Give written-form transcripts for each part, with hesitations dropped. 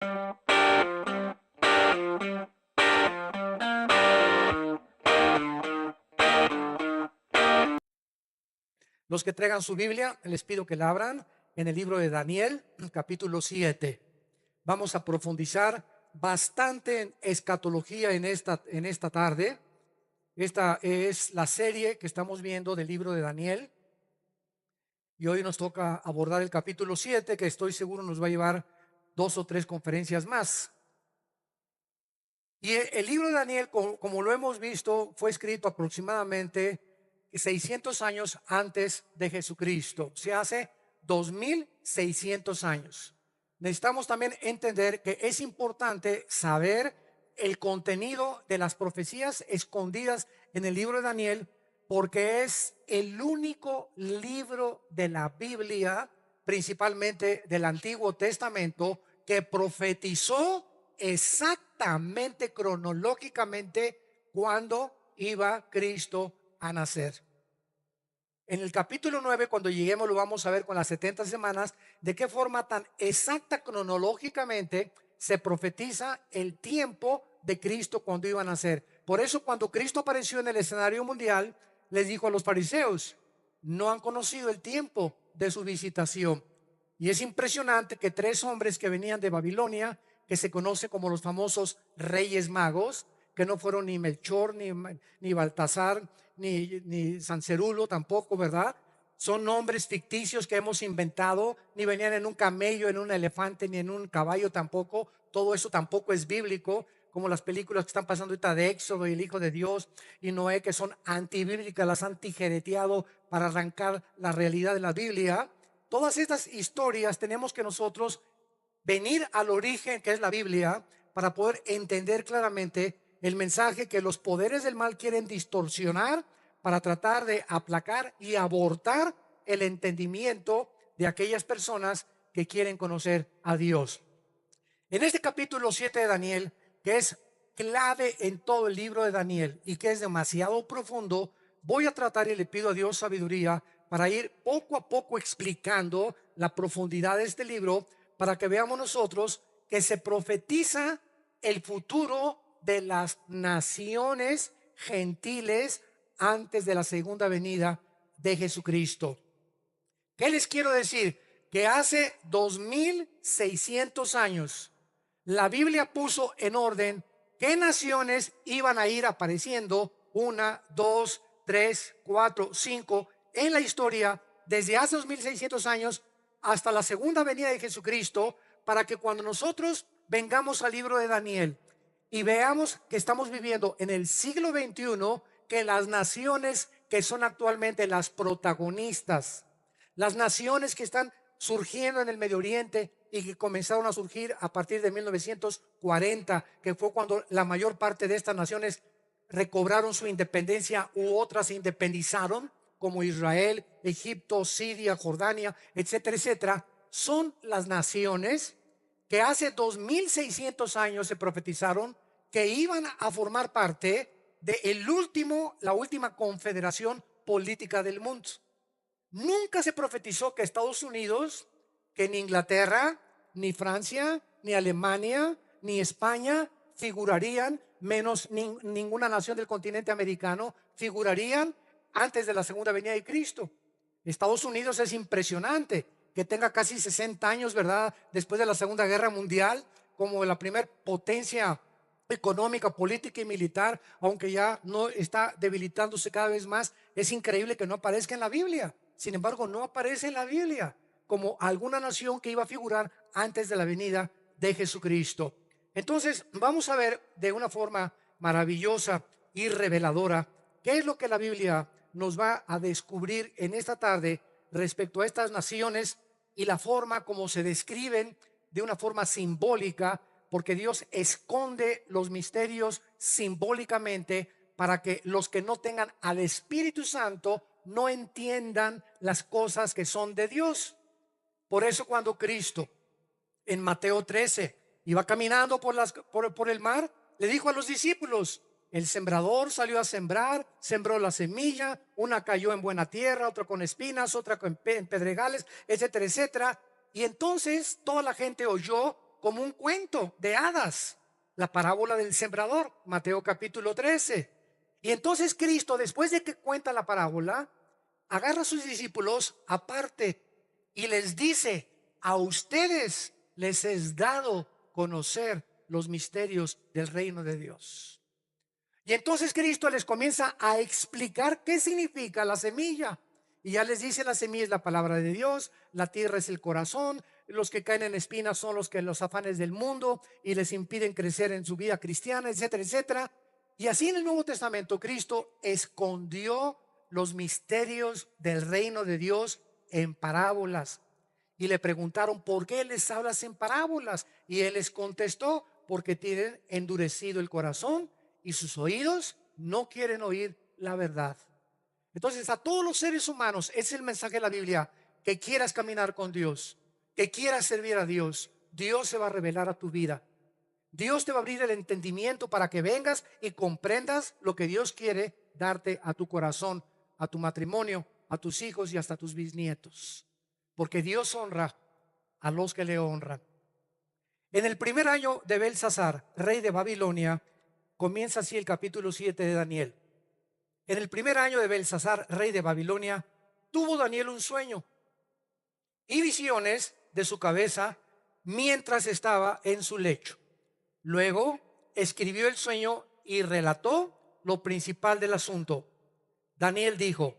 Los que traigan su Biblia, les pido que la abran en el libro de Daniel, capítulo 7. Vamos a profundizar bastante en escatología en esta tarde. Esta es la serie que estamos viendo del libro de Daniel. Y hoy nos toca abordar el capítulo 7, que estoy seguro nos va a llevar 2 o 3 conferencias más. Y el libro de Daniel, como lo hemos visto, fue escrito aproximadamente 600 años antes de Jesucristo. Se hace 2600 años. Necesitamos también entender que es importante saber el contenido de las profecías escondidas en el libro de Daniel, porque es el único libro de la Biblia, principalmente del Antiguo Testamento, que profetizó exactamente cronológicamente cuando iba Cristo a nacer. En el capítulo 9, cuando lleguemos, lo vamos a ver con las 70 semanas, de qué forma tan exacta cronológicamente se profetiza el tiempo de Cristo cuando iba a nacer. Por eso, cuando Cristo apareció en el escenario mundial, les dijo a los fariseos: no han conocido el tiempo de su visitación. Y es impresionante que 3 hombres que venían de Babilonia, que se conoce como los famosos Reyes Magos, que no fueron ni Melchor, ni Baltasar, ni Sancerulo tampoco, ¿verdad? Son nombres ficticios que hemos inventado. Ni venían en un camello, en un elefante, ni en un caballo tampoco. Todo eso tampoco es bíblico, como las películas que están pasando ahorita de Éxodo y el Hijo de Dios y Noé, que son antibíblicas, las han tijereteado para arrancar la realidad de la Biblia. Todas estas historias tenemos que nosotros venir al origen, que es la Biblia, para poder entender claramente el mensaje que los poderes del mal quieren distorsionar para tratar de aplacar y abortar el entendimiento de aquellas personas que quieren conocer a Dios. En este capítulo 7 de Daniel, que es clave en todo el libro de Daniel y que es demasiado profundo, voy a tratar, y le pido a Dios sabiduría para ir poco a poco explicando la profundidad de este libro, para que veamos nosotros que se profetiza el futuro de las naciones gentiles antes de la segunda venida de Jesucristo. ¿Qué les quiero decir? Que hace 2600 años la Biblia puso en orden qué naciones iban a ir apareciendo, 1, 2, 3, 4, 5 en la historia desde hace 2600 años hasta la segunda venida de Jesucristo, para que cuando nosotros vengamos al libro de Daniel y veamos que estamos viviendo en el siglo XXI, que las naciones que son actualmente las protagonistas, las naciones que están surgiendo en el Medio Oriente y que comenzaron a surgir a partir de 1940, que fue cuando la mayor parte de estas naciones recobraron su independencia u otras se independizaron, como Israel, Egipto, Siria, Jordania, etcétera, etcétera. Son las naciones que hace 2600 años se profetizaron que iban a formar parte de la última confederación política del mundo. Nunca se profetizó que Estados Unidos, que ni Inglaterra, ni Francia, ni Alemania, ni España figurarían, menos ninguna nación del continente americano figurarían antes de la segunda venida de Cristo. Estados Unidos es impresionante que tenga casi 60 años, ¿verdad?, después de la Segunda Guerra Mundial, como la primer potencia económica, política y militar, aunque ya no está debilitándose cada vez más. Es increíble que no aparezca en la Biblia. Sin embargo, no aparece en la Biblia como alguna nación que iba a figurar antes de la venida de Jesucristo. Entonces, vamos a ver de una forma maravillosa y reveladora qué es lo que la Biblia nos va a descubrir en esta tarde respecto a estas naciones y la forma como se describen de una forma simbólica, porque Dios esconde los misterios simbólicamente para que los que no tengan al Espíritu Santo no entiendan las cosas que son de Dios. Por eso cuando Cristo en Mateo 13 iba caminando por el mar, le dijo a los discípulos: el sembrador salió a sembrar, sembró la semilla, una cayó en buena tierra, otra con espinas, otra en pedregales, etcétera, etcétera. Y entonces toda la gente oyó como un cuento de hadas, la parábola del sembrador, Mateo capítulo 13. Y entonces Cristo, después de que cuenta la parábola, agarra a sus discípulos aparte y les dice: a ustedes les es dado conocer los misterios del reino de Dios. Y entonces Cristo les comienza a explicar qué significa la semilla. Y ya les dice: la semilla es la palabra de Dios, la tierra es el corazón, los que caen en espinas son los afanes del mundo y les impiden crecer en su vida cristiana, etcétera, etcétera. Y así en el Nuevo Testamento Cristo escondió los misterios del reino de Dios en parábolas. Y le preguntaron: ¿por qué les hablas en parábolas? Y él les contestó: porque tienen endurecido el corazón y sus oídos no quieren oír la verdad. Entonces, a todos los seres humanos, ese es el mensaje de la Biblia: que quieras caminar con Dios, que quieras servir a Dios, Dios se va a revelar a tu vida. Dios te va a abrir el entendimiento para que vengas y comprendas lo que Dios quiere darte a tu corazón, a tu matrimonio, a tus hijos y hasta a tus bisnietos. Porque Dios honra a los que le honran. En el primer año de Belsasar, rey de Babilonia, comienza así el capítulo 7 de Daniel. En el primer año de Belsasar, rey de Babilonia, tuvo Daniel un sueño y visiones de su cabeza mientras estaba en su lecho. Luego escribió el sueño y relató lo principal del asunto. Daniel dijo: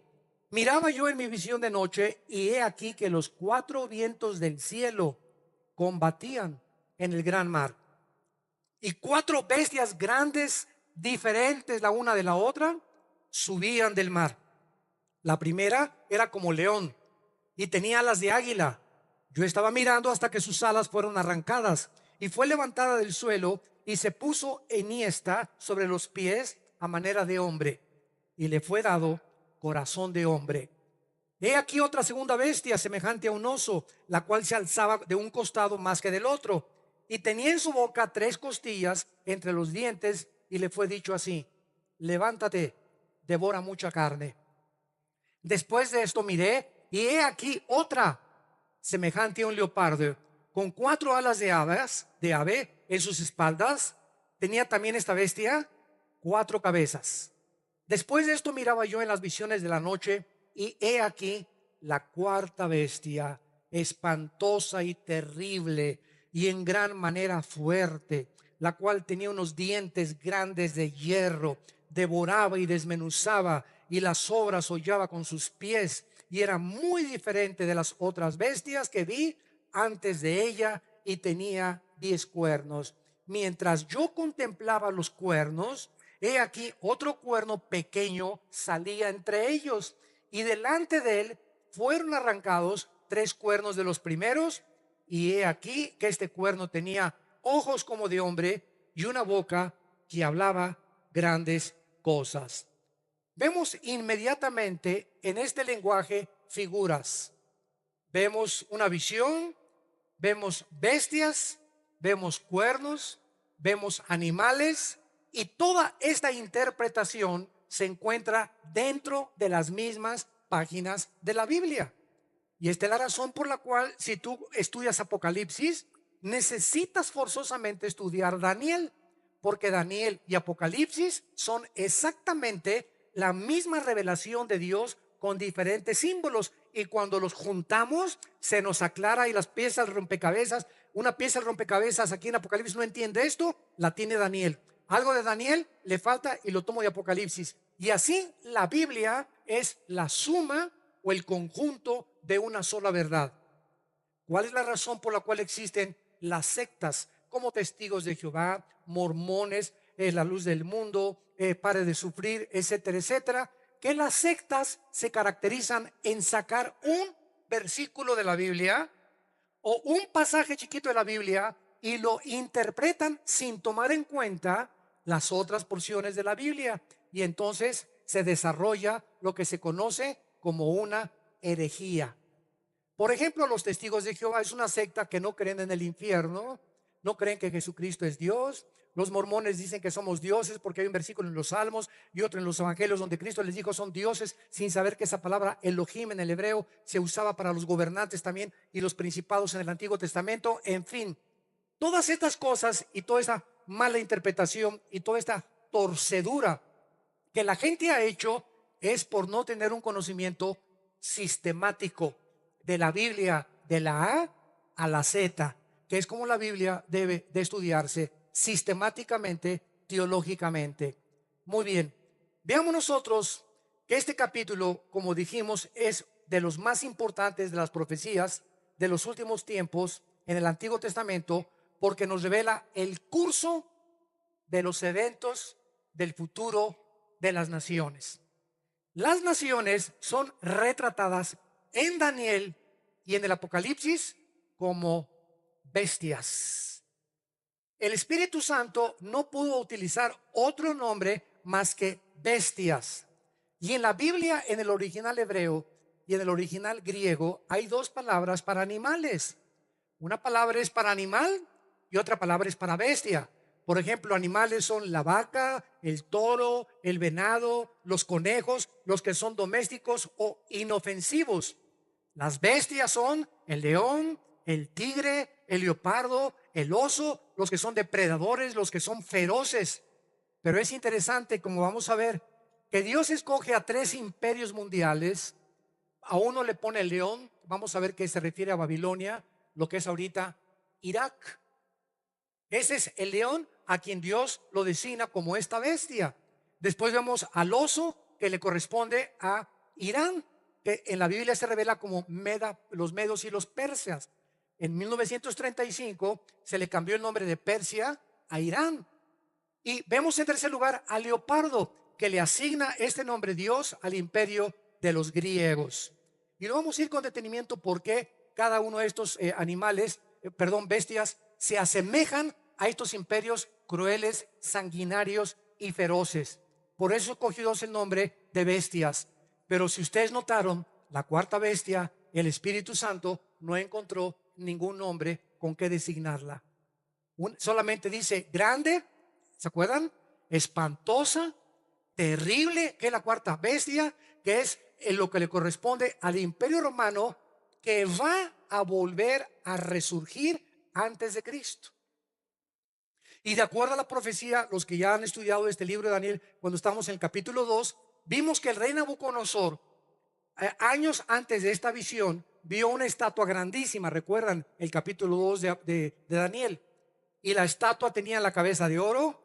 miraba yo en mi visión de noche, y he aquí que los cuatro vientos del cielo combatían en el gran mar, y cuatro bestias grandes, diferentes la una de la otra, subían del mar. La primera era como león y tenía alas de águila. Yo estaba mirando hasta que sus alas fueron arrancadas, y fue levantada del suelo y se puso enhiesta sobre los pies a manera de hombre, y le fue dado corazón de hombre. He aquí otra segunda bestia semejante a un oso, la cual se alzaba de un costado más que del otro, y tenía en su boca tres costillas entre los dientes, y le fue dicho así: levántate, devora mucha carne. Después de esto miré, y he aquí otra semejante a un leopardo, con cuatro alas de ave en sus espaldas. Tenía también esta bestia cuatro cabezas. Después de esto miraba yo en las visiones de la noche, y he aquí la cuarta bestia, espantosa y terrible, y en gran manera fuerte, la cual tenía unos dientes grandes de hierro, devoraba y desmenuzaba, y las obras hollaba con sus pies, y era muy diferente de las otras bestias que vi antes de ella, y tenía 10 cuernos. Mientras yo contemplaba los cuernos, he aquí otro cuerno pequeño salía entre ellos, y delante de él fueron arrancados tres cuernos de los primeros, y he aquí que este cuerno tenía ojos como de hombre y una boca que hablaba grandes cosas. Vemos inmediatamente en este lenguaje figuras. Vemos una visión, vemos bestias, vemos cuernos, vemos animales, y toda esta interpretación se encuentra dentro de las mismas páginas de la Biblia. Y esta es la razón por la cual, si tú estudias Apocalipsis, necesitas forzosamente estudiar Daniel, porque Daniel y Apocalipsis son exactamente la misma revelación de Dios con diferentes símbolos, y cuando los juntamos se nos aclara, y las piezas rompecabezas, una pieza del rompecabezas aquí en Apocalipsis no entiende esto, la tiene Daniel. Algo de Daniel le falta y lo tomo de Apocalipsis. Y así la Biblia es la suma o el conjunto de una sola verdad. ¿Cuál es la razón por la cual existen las sectas como Testigos de Jehová, Mormones, La Luz del Mundo, Pare de Sufrir, etcétera, etcétera? Que las sectas se caracterizan en sacar un versículo de la Biblia o un pasaje chiquito de la Biblia y lo interpretan sin tomar en cuenta las otras porciones de la Biblia, y entonces se desarrolla lo que se conoce como una herejía. Por ejemplo, los Testigos de Jehová es una secta que no creen en el infierno, no creen que Jesucristo es Dios. Los mormones dicen que somos dioses porque hay un versículo en los Salmos y otro en los Evangelios donde Cristo les dijo son dioses, sin saber que esa palabra Elohim en el hebreo se usaba para los gobernantes también y los principados en el Antiguo Testamento. En fin, Todas estas cosas y toda esta mala interpretación y toda esta torcedura que la gente ha hecho es por no tener un conocimiento sistemático de la Biblia, de la A a la Z, que es como la Biblia debe de estudiarse sistemáticamente, teológicamente. Muy bien, veamos nosotros que este capítulo, como dijimos, es de los más importantes de las profecías de los últimos tiempos en el Antiguo Testamento, porque nos revela el curso de los eventos del futuro de las naciones. Las naciones son retratadas en Daniel y en el Apocalipsis como bestias. El Espíritu Santo no pudo utilizar otro nombre más que bestias. Y en la Biblia, en el original hebreo y en el original griego, hay dos palabras para animales. Una palabra es para animal y otra palabra es para bestia. Por ejemplo, animales son la vaca, el toro, el venado, los conejos, los que son domésticos o inofensivos. Las bestias son el león, el tigre, el leopardo, el oso, los que son depredadores, los que son feroces. Pero es interesante, como vamos a ver, que Dios escoge a tres imperios mundiales. A uno le pone el león, vamos a ver que se refiere a Babilonia, lo que es ahorita Irak. Ese es el león a quien Dios lo designa como esta bestia. Después vemos al oso, que le corresponde a Irán, que en la Biblia se revela como los medos y los persas. En 1935 se le cambió el nombre de Persia a Irán. Y vemos en tercer lugar al leopardo, que le asigna este nombre Dios al imperio de los griegos. Y lo vamos a ir con detenimiento porque cada uno de estos bestias, se asemejan a estos imperios crueles, sanguinarios y feroces. Por eso escogió Dios el nombre de bestias. Pero si ustedes notaron, la cuarta bestia, el Espíritu Santo, no encontró ningún nombre con que designarla. Solamente dice grande, ¿se acuerdan? Espantosa, terrible, que es la cuarta bestia, que es en lo que le corresponde al imperio romano, que va a volver a resurgir antes de Cristo. Y de acuerdo a la profecía, los que ya han estudiado este libro de Daniel, cuando estamos en el capítulo 2, vimos que el rey Nabucodonosor, años antes de esta visión, vio una estatua grandísima. Recuerdan el capítulo 2 de Daniel. Y la estatua tenía la cabeza de oro,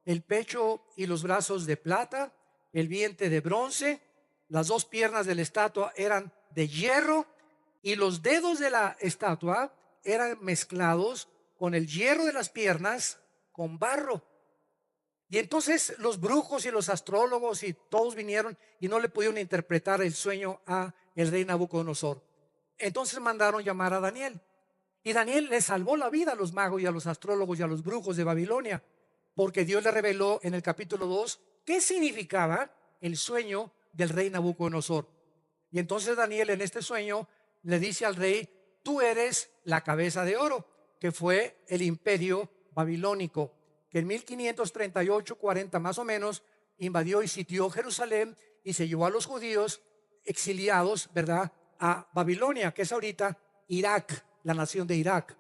el pecho y los brazos de plata, el vientre de bronce, las dos piernas de la estatua eran de hierro y los dedos de la estatua eran mezclados con el hierro de las piernas con barro. Y entonces los brujos y los astrólogos y todos vinieron y no le pudieron interpretar el sueño a el rey Nabucodonosor. Entonces mandaron llamar a Daniel. Y Daniel le salvó la vida a los magos y a los astrólogos y a los brujos de Babilonia, porque Dios le reveló en el capítulo 2 qué significaba el sueño del rey Nabucodonosor. Y entonces Daniel en este sueño le dice al rey: tú eres la cabeza de oro, que fue el imperio babilónico, que en 1538-40 más o menos invadió y sitió Jerusalén y se llevó a los judíos exiliados, ¿verdad?, a Babilonia, que es ahorita Irak, la nación de Irak.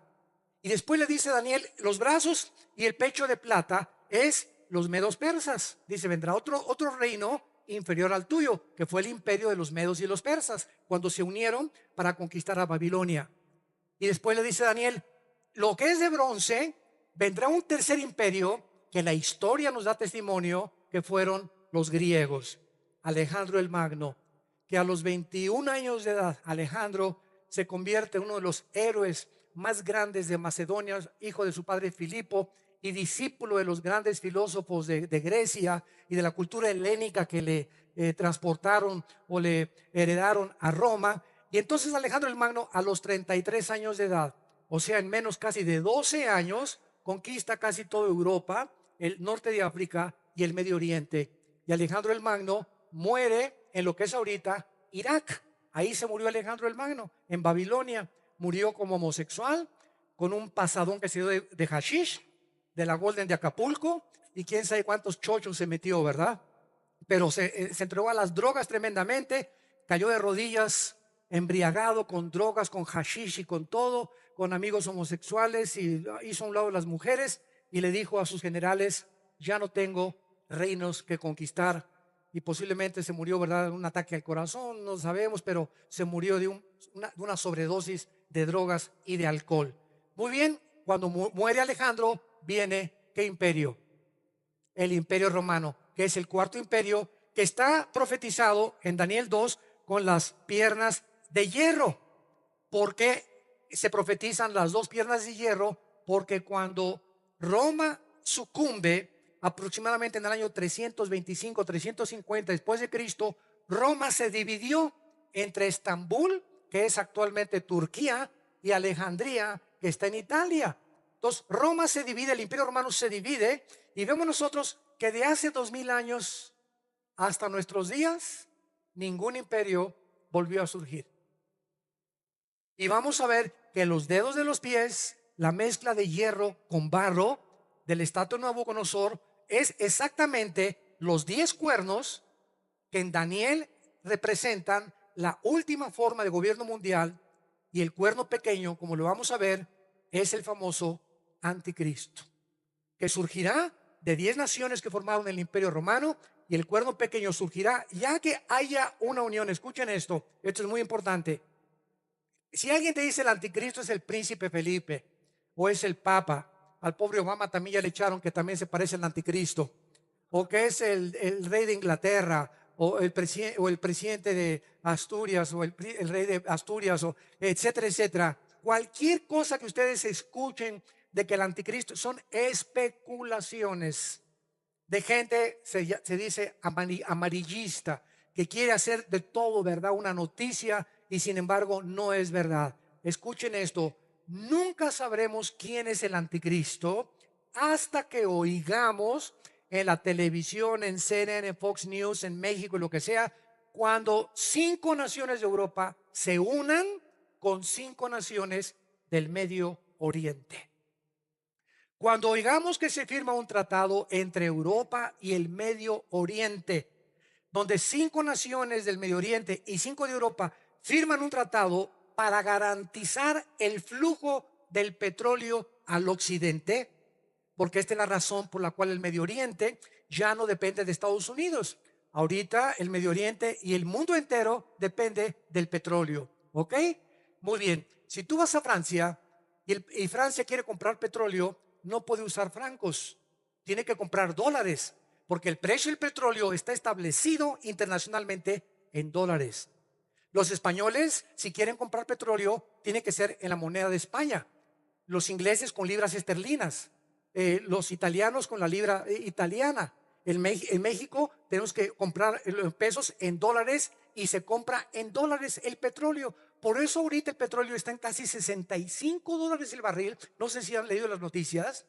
Y después le dice Daniel: los brazos y el pecho de plata es los medos persas. Dice: vendrá otro reino inferior al tuyo, que fue el imperio de los medos y los persas, cuando se unieron para conquistar a Babilonia. Y después le dice Daniel: lo que es de bronce, vendrá un tercer imperio que la historia nos da testimonio, que fueron los griegos. Alejandro el Magno, que a los 21 años de edad, Alejandro se convierte en uno de los héroes más grandes de Macedonia, hijo de su padre Filipo y discípulo de los grandes filósofos de Grecia y de la cultura helénica que le transportaron o le heredaron a Roma. Y entonces Alejandro el Magno, a los 33 años de edad, o sea, en menos casi de 12 años, conquista casi toda Europa, el norte de África y el Medio Oriente. Y Alejandro el Magno muere en lo que es ahorita Irak. Ahí se murió Alejandro el Magno, en Babilonia. Murió como homosexual, con un pasadón que se dio de hashish, de la Golden de Acapulco, y quién sabe cuántos chochos se metió, ¿verdad? Pero se entregó a las drogas tremendamente, cayó de rodillas, embriagado con drogas, con hashish y con todo, con amigos homosexuales y hizo a un lado las mujeres y le dijo a sus generales: ya no tengo reinos que conquistar. Y posiblemente se murió, ¿verdad?, de un ataque al corazón, no sabemos, pero se murió de una sobredosis de drogas y de alcohol. Muy bien, cuando muere Alejandro, viene, ¿qué imperio? El imperio romano, que es el cuarto imperio, que está profetizado en Daniel 2 con las piernas de hierro. ¿Por qué se profetizan las dos piernas de hierro? Porque cuando Roma sucumbe, aproximadamente en el año 325, 350 después de Cristo, Roma se dividió entre Estambul, que es actualmente Turquía, y Alejandría, que está en Italia. Entonces Roma se divide, el imperio romano se divide, y vemos nosotros que de hace 2000 años hasta nuestros días, ningún imperio volvió a surgir. Y vamos a ver que los dedos de los pies, la mezcla de hierro con barro del estatua de Nabucodonosor, es exactamente los 10 cuernos que en Daniel representan la última forma de gobierno mundial, y el cuerno pequeño, como lo vamos a ver, es el famoso anticristo, que surgirá de 10 naciones que formaron el imperio romano, y el cuerno pequeño surgirá ya que haya una unión. Escuchen esto es muy importante. Si alguien te dice el anticristo es el príncipe Felipe o es el papa, al pobre Obama también ya le echaron que también se parece al anticristo, o que es el rey de Inglaterra, o el presidente de Asturias, o el rey de Asturias, o etcétera, etcétera. Cualquier cosa que ustedes escuchen de que el anticristo son especulaciones de gente, se dice amarillista, que quiere hacer de todo verdad una noticia, y sin embargo no es verdad. Escuchen esto: nunca sabremos quién es el anticristo hasta que oigamos en la televisión, en CNN, en Fox News, en México, lo que sea, cuando 5 naciones de Europa se unan con 5 naciones del Medio Oriente. Cuando oigamos que se firma un tratado entre Europa y el Medio Oriente, donde 5 naciones del Medio Oriente y 5 de Europa firman un tratado para garantizar el flujo del petróleo al occidente, porque esta es la razón por la cual el Medio Oriente ya no depende de Estados Unidos. Ahorita el Medio Oriente y el mundo entero depende del petróleo. ¿Ok? Muy bien. Si tú vas a Francia y Francia quiere comprar petróleo, no puede usar francos, tiene que comprar dólares, porque el precio del petróleo está establecido internacionalmente en dólares. Los españoles, si quieren comprar petróleo, tiene que ser en la moneda de España. Los ingleses con libras esterlinas, los italianos con la libra italiana. En México tenemos que comprar los pesos en dólares, y se compra en dólares el petróleo. Por eso ahorita el petróleo está en casi $65 el barril. No sé si han leído las noticias.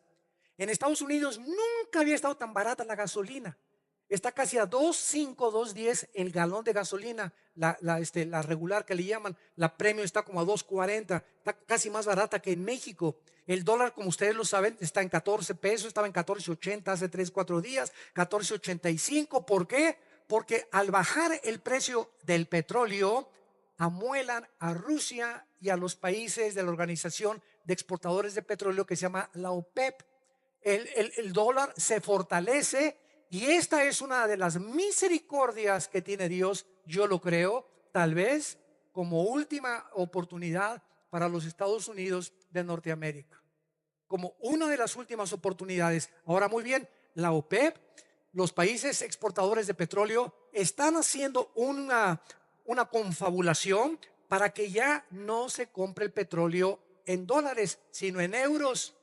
En Estados Unidos nunca había estado tan barata la gasolina. Está casi a 2.5, 2.10 el galón de gasolina. La regular que le llaman, la premium, está como a 2.40. Está casi más barata que en México. El dólar, como ustedes lo saben, está en 14 pesos. Estaba en 14.80 hace 3, 4 días. 14.85. ¿Por qué? Porque al bajar el precio del petróleo, amuelan a Rusia y a los países de la Organización de Exportadores de Petróleo, que se llama la OPEP. El dólar se fortalece, y esta es una de las misericordias que tiene Dios, yo lo creo, tal vez como última oportunidad para los Estados Unidos de Norteamérica, como una de las últimas oportunidades. Ahora, muy bien, la OPEP, los países exportadores de petróleo, están haciendo una confabulación para que ya no se compre el petróleo en dólares, sino en euros.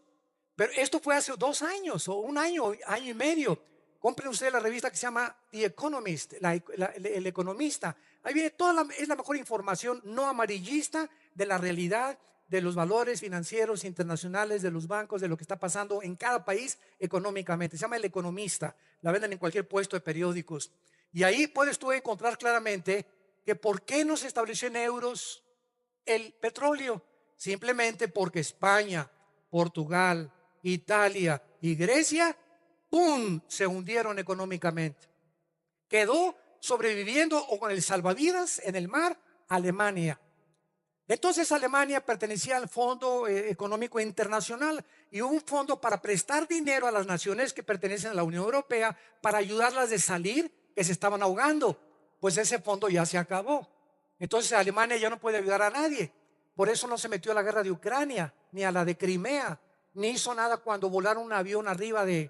Pero esto fue hace 2 años o un año, año y medio. Compren ustedes la revista que se llama The Economist, el Economista. Ahí viene es la mejor información no amarillista de la realidad de los valores financieros internacionales, de los bancos, de lo que está pasando en cada país económicamente. Se llama El Economista. La venden en cualquier puesto de periódicos. Y ahí puedes tú encontrar claramente que por qué no se estableció en euros el petróleo. Simplemente porque España, Portugal, Italia y Grecia, ¡pum!, se hundieron económicamente. Quedó sobreviviendo o con el salvavidas en el mar Alemania. Entonces Alemania pertenecía al Fondo Económico Internacional y hubo un fondo para prestar dinero a las naciones que pertenecen a la Unión Europea para ayudarlas de salir, que se estaban ahogando. Pues ese fondo ya se acabó. Entonces Alemania ya no puede ayudar a nadie. Por eso no se metió a la guerra de Ucrania, ni a la de Crimea, ni hizo nada cuando volaron un avión arriba de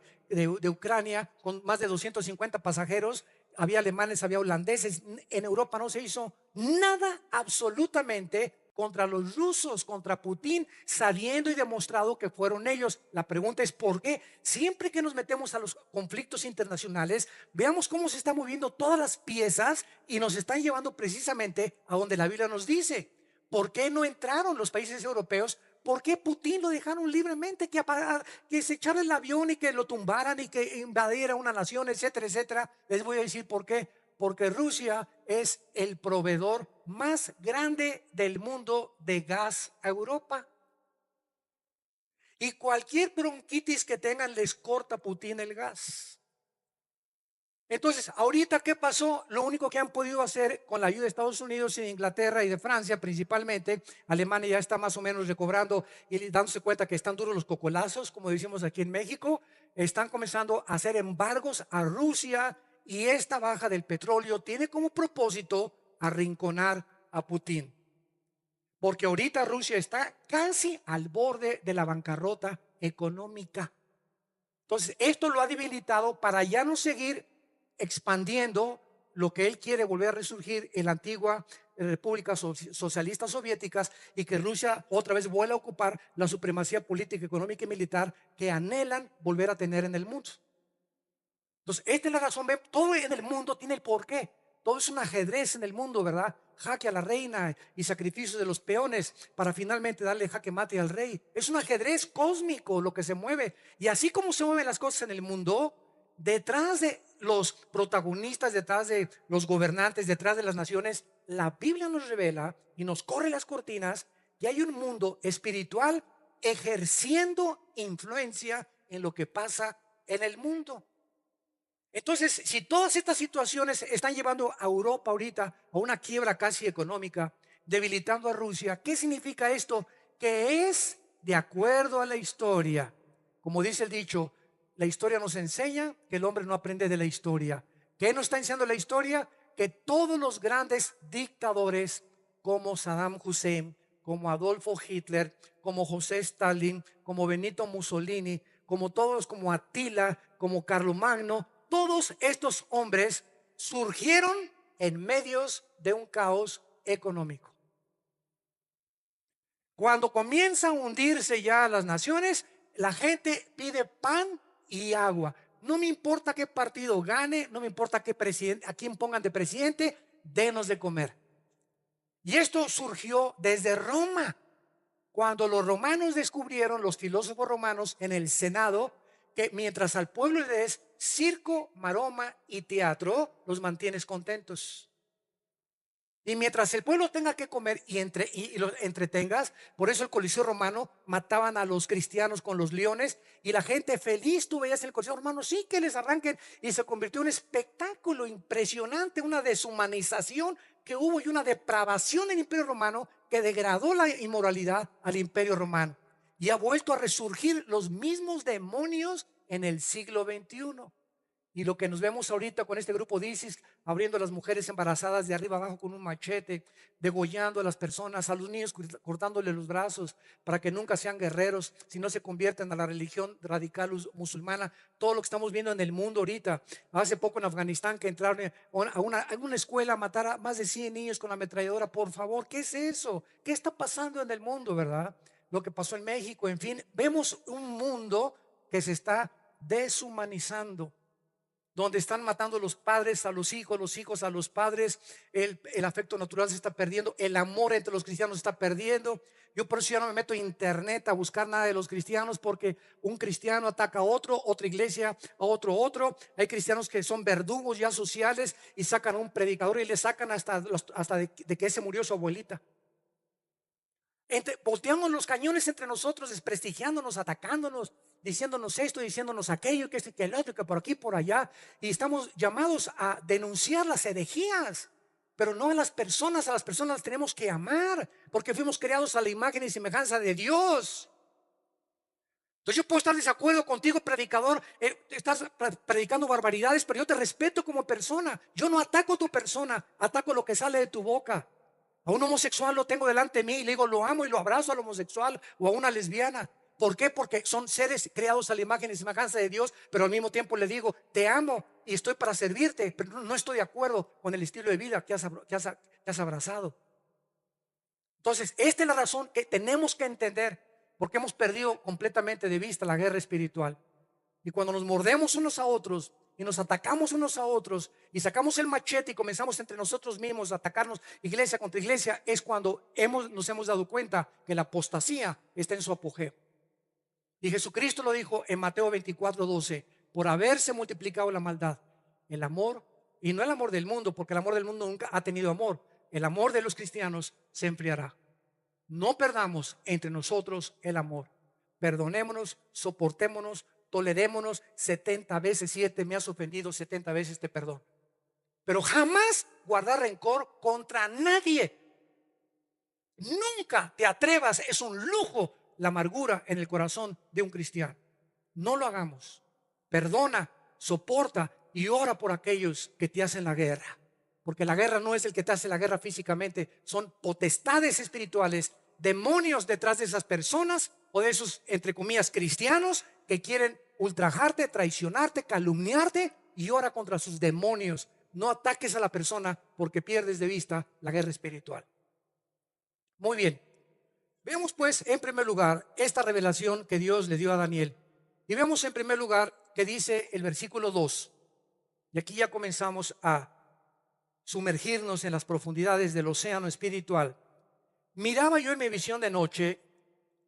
Ucrania con más de 250 pasajeros. Había alemanes, había holandeses. En Europa no se hizo nada absolutamente contra los rusos, contra Putin, sabiendo y demostrado que fueron ellos. La pregunta es ¿por qué? Siempre que nos metemos a los conflictos internacionales, veamos cómo se están moviendo todas las piezas y nos están llevando precisamente a donde la Biblia nos dice. ¿Por qué no entraron los países europeos? ¿Por qué Putin lo dejaron libremente que se echara el avión y que lo tumbaran y que invadiera una nación, etcétera, etcétera? Les voy a decir por qué. Porque Rusia es el proveedor más grande del mundo de gas a Europa. Y cualquier bronquitis que tengan les corta Putin el gas. Entonces, ahorita, ¿qué pasó? Lo único que han podido hacer con la ayuda de Estados Unidos y de Inglaterra y de Francia principalmente, Alemania ya está más o menos recobrando y dándose cuenta que están duros los cocolazos, como decimos aquí en México, están comenzando a hacer embargos a Rusia y esta baja del petróleo tiene como propósito arrinconar a Putin. Porque ahorita Rusia está casi al borde de la bancarrota económica. Entonces, esto lo ha debilitado para ya no seguir expandiendo lo que él quiere volver a resurgir en la antigua República Socialista Soviéticas y que Rusia otra vez vuelva a ocupar la supremacía política, económica y militar que anhelan volver a tener en el mundo. Entonces, esta es la razón. Todo en el mundo tiene el porqué. Todo es un ajedrez en el mundo, ¿verdad? Jaque a la reina y sacrificios de los peones para finalmente darle jaque mate al rey. Es un ajedrez cósmico lo que se mueve. Y así como se mueven las cosas en el mundo, detrás de los protagonistas, detrás de los gobernantes, detrás de las naciones, la Biblia nos revela y nos corre las cortinas que hay un mundo espiritual ejerciendo influencia en lo que pasa en el mundo. Entonces, si todas estas situaciones están llevando a Europa ahorita a una quiebra casi económica, debilitando a Rusia, ¿qué significa esto? Que es de acuerdo a la historia. Como dice el dicho, la historia nos enseña que el hombre no aprende de la historia. ¿Qué nos está enseñando la historia? Que todos los grandes dictadores como Saddam Hussein, como Adolfo Hitler, como José Stalin, como Benito Mussolini, como todos, como Atila, como Carlomagno, todos estos hombres surgieron en medios de un caos económico. Cuando comienzan a hundirse ya las naciones, la gente pide pan y agua. No me importa qué partido gane, no me importa qué presidente, a quién pongan de presidente, denos de comer. Y esto surgió desde Roma, cuando los romanos descubrieron, los filósofos romanos en el Senado, que mientras al pueblo le des circo, maroma y teatro, los mantienes contentos. Y mientras el pueblo tenga que comer y los entretengas, por eso el Coliseo romano mataban a los cristianos con los leones y la gente feliz, tú veías el Coliseo romano, sí, que les arranquen, y se convirtió en un espectáculo impresionante, una deshumanización que hubo y una depravación del Imperio Romano que degradó la inmoralidad al Imperio Romano y ha vuelto a resurgir los mismos demonios en el siglo XXI. Y lo que nos vemos ahorita con este grupo de ISIS, abriendo a las mujeres embarazadas de arriba abajo con un machete, degollando a las personas, a los niños cortándole los brazos para que nunca sean guerreros, si no se convierten a la religión radical musulmana. Todo lo que estamos viendo en el mundo ahorita. Hace poco en Afganistán que entraron a una escuela a matar a más de 100 niños con la ametralladora. Por favor, ¿qué es eso? ¿Qué está pasando en el mundo, verdad? Lo que pasó en México, en fin, vemos un mundo que se está deshumanizando, donde están matando los padres a los hijos a los padres, el afecto natural se está perdiendo, el amor entre los cristianos se está perdiendo. Yo por eso ya no me meto en internet a buscar nada de los cristianos, porque un cristiano ataca a otro, otra iglesia a otro. Hay cristianos que son verdugos ya sociales y sacan a un predicador y le sacan hasta de que ese murió su abuelita. Volteamos los cañones entre nosotros, desprestigiándonos, atacándonos, diciéndonos esto, diciéndonos aquello, que este, que el otro, que por aquí, por allá. Y estamos llamados a denunciar las herejías. pero no a las personas las tenemos que amar, porque fuimos creados a la imagen y semejanza de Dios. Entonces yo puedo estar de desacuerdo contigo, predicador, estás predicando barbaridades, pero yo te respeto como persona. Yo no ataco a tu persona, ataco lo que sale de tu boca. A un homosexual lo tengo delante de mí y le digo, lo amo y lo abrazo al homosexual, o a una lesbiana. ¿Por qué? Porque son seres creados a la imagen y semejanza de Dios, pero al mismo tiempo le digo, te amo y estoy para servirte, pero no estoy de acuerdo con el estilo de vida que has abrazado. Entonces, esta es la razón que tenemos que entender, porque hemos perdido completamente de vista la guerra espiritual. Y cuando nos mordemos unos a otros y nos atacamos unos a otros y sacamos el machete y comenzamos entre nosotros mismos a atacarnos iglesia contra iglesia, es cuando nos hemos dado cuenta que la apostasía está en su apogeo. Y Jesucristo lo dijo en Mateo 24:12: por haberse multiplicado la maldad, el amor, y no el amor del mundo, porque el amor del mundo nunca ha tenido amor, el amor de los cristianos se enfriará. No perdamos entre nosotros el amor. Perdonémonos, soportémonos, tolerémonos. 70 veces 7 me has ofendido, 70 veces te perdono. Pero jamás guardar rencor contra nadie. Nunca te atrevas, es un lujo la amargura en el corazón de un cristiano. No lo hagamos. Perdona, soporta y ora por aquellos que te hacen la guerra. Porque la guerra no es el que te hace la guerra físicamente, son potestades espirituales, demonios detrás de esas personas o de esos, entre comillas, cristianos que quieren ultrajarte, traicionarte, calumniarte, y ora contra sus demonios. No ataques a la persona porque pierdes de vista la guerra espiritual. Muy bien. Veamos pues en primer lugar esta revelación que Dios le dio a Daniel. Y veamos en primer lugar que dice el versículo 2. Y aquí ya comenzamos a sumergirnos en las profundidades del océano espiritual. Miraba yo en mi visión de noche,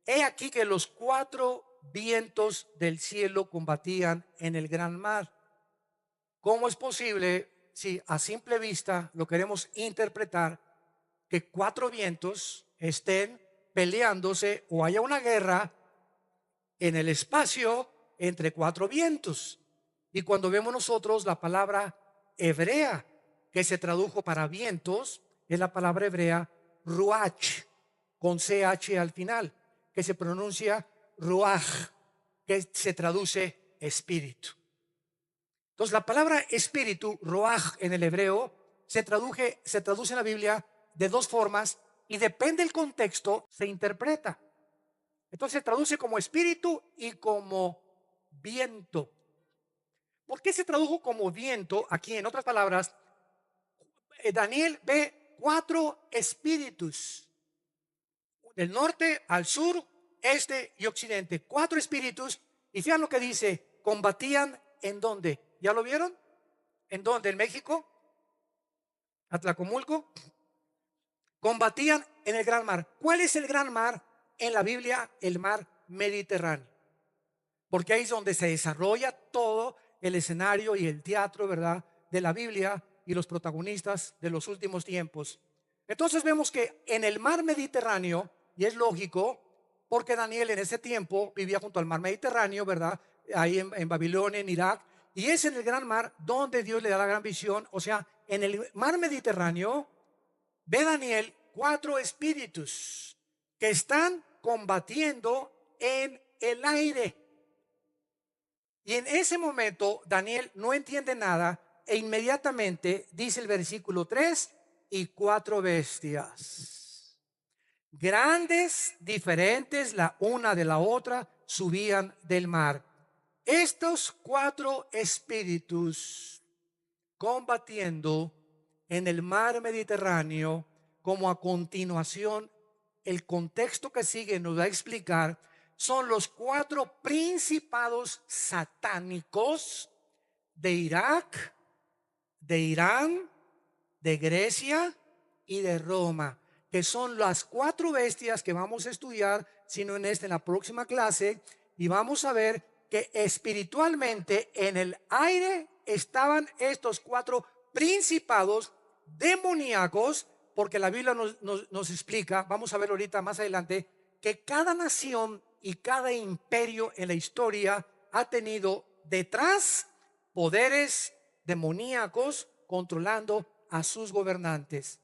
he aquí que los 4 vientos del cielo combatían en el gran mar. ¿Cómo es posible, si a simple vista lo queremos interpretar, que 4 vientos estén peleándose o haya una guerra en el espacio entre 4 vientos? Y cuando vemos nosotros la palabra hebrea que se tradujo para vientos, es la palabra hebrea ruach, con ch al final, que se pronuncia ruach, que se traduce espíritu. Entonces la palabra espíritu, ruach, en el hebreo se traduce en la Biblia de 2 formas, y depende del contexto se interpreta. Entonces se traduce como espíritu y como viento. ¿Por qué se tradujo como viento? Aquí, en otras palabras, Daniel ve 4 espíritus, del norte al sur, este y occidente. 4 espíritus, y fíjense lo que dice: combatían ¿en dónde? ¿Ya lo vieron? ¿En dónde? ¿En México? ¿Atlacomulco? Combatían en el gran mar. ¿Cuál es el gran mar? En la Biblia, el mar Mediterráneo, porque ahí es donde se desarrolla todo el escenario y el teatro, ¿verdad?, de la Biblia y los protagonistas de los últimos tiempos. Entonces vemos que en el mar Mediterráneo, y es lógico, porque Daniel en ese tiempo vivía junto al mar Mediterráneo, ¿verdad?, ahí en Babilonia, en Irak, y es en el gran mar donde Dios le da la gran visión. O sea, en el mar Mediterráneo ve Daniel 4 espíritus que están combatiendo en el aire. Y en ese momento Daniel no entiende nada e inmediatamente dice el versículo 3: y 4 bestias grandes, diferentes la una de la otra, subían del mar. Estos 4 espíritus combatiendo en el mar Mediterráneo, como a continuación el contexto que sigue nos va a explicar, son los 4 principados satánicos de Irak, de Irán, de Grecia y de Roma, que son las 4 bestias que vamos a estudiar, sino en la próxima clase, y vamos a ver que espiritualmente en el aire estaban estos 4 principados demoníacos, porque la Biblia nos explica, vamos a ver ahorita más adelante, que cada nación y cada imperio en la historia ha tenido detrás poderes demoníacos controlando a sus gobernantes.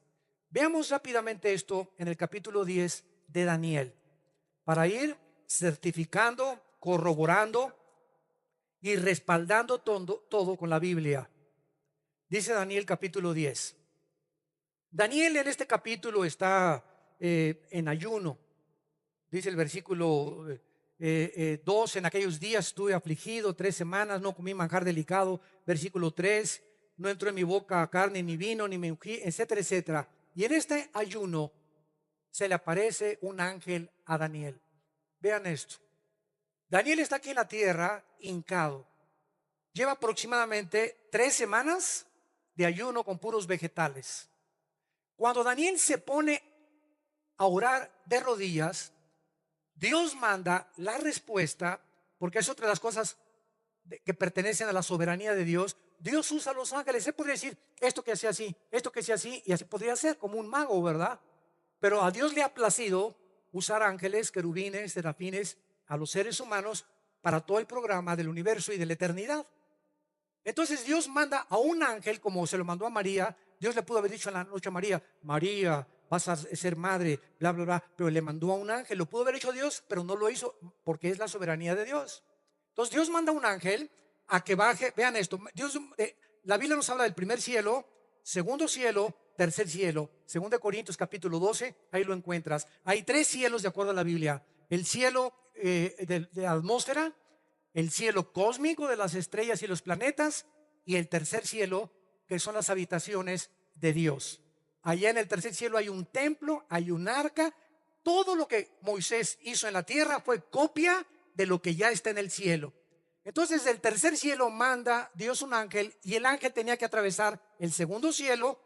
Veamos rápidamente esto en el capítulo 10 de Daniel, para ir certificando, corroborando y respaldando todo con la Biblia. Dice Daniel capítulo 10. Daniel en este capítulo está en ayuno. Dice el versículo 2, en aquellos días estuve afligido 3 semanas, no comí manjar delicado. Versículo 3, no entró en mi boca carne ni vino, ni me ungí, etcétera, etcétera. Y en este ayuno se le aparece un ángel a Daniel. Vean esto. Daniel está aquí en la tierra, hincado. Lleva aproximadamente 3 semanas de ayuno con puros vegetales. Cuando Daniel se pone a orar de rodillas, Dios manda la respuesta, porque es otra de las cosas que pertenecen a la soberanía de Dios. Dios usa a los ángeles. Él podría decir esto que hacía así, esto que hacía así, y así podría ser como un mago, ¿verdad? Pero a Dios le ha placido usar ángeles, querubines, serafines, a los seres humanos para todo el programa del universo y de la eternidad. Entonces Dios manda a un ángel, como se lo mandó a María. Dios le pudo haber dicho en la noche a María, María, vas a ser madre, bla, bla, bla, pero le mandó a un ángel. Lo pudo haber hecho Dios, pero no lo hizo porque es la soberanía de Dios. Entonces Dios manda a un ángel a que baje. Vean esto, Dios, la Biblia nos habla del primer cielo, segundo cielo, tercer cielo. 2 Corintios capítulo 12, ahí lo encuentras. Hay 3 cielos de acuerdo a la Biblia: el cielo de la atmósfera, el cielo cósmico de las estrellas y los planetas, y el tercer cielo, que son las habitaciones de Dios. Allá en el tercer cielo hay un templo, hay un arca. Todo lo que Moisés hizo en la tierra fue copia de lo que ya está en el cielo. Entonces del tercer cielo manda Dios un ángel, y el ángel tenía que atravesar el segundo cielo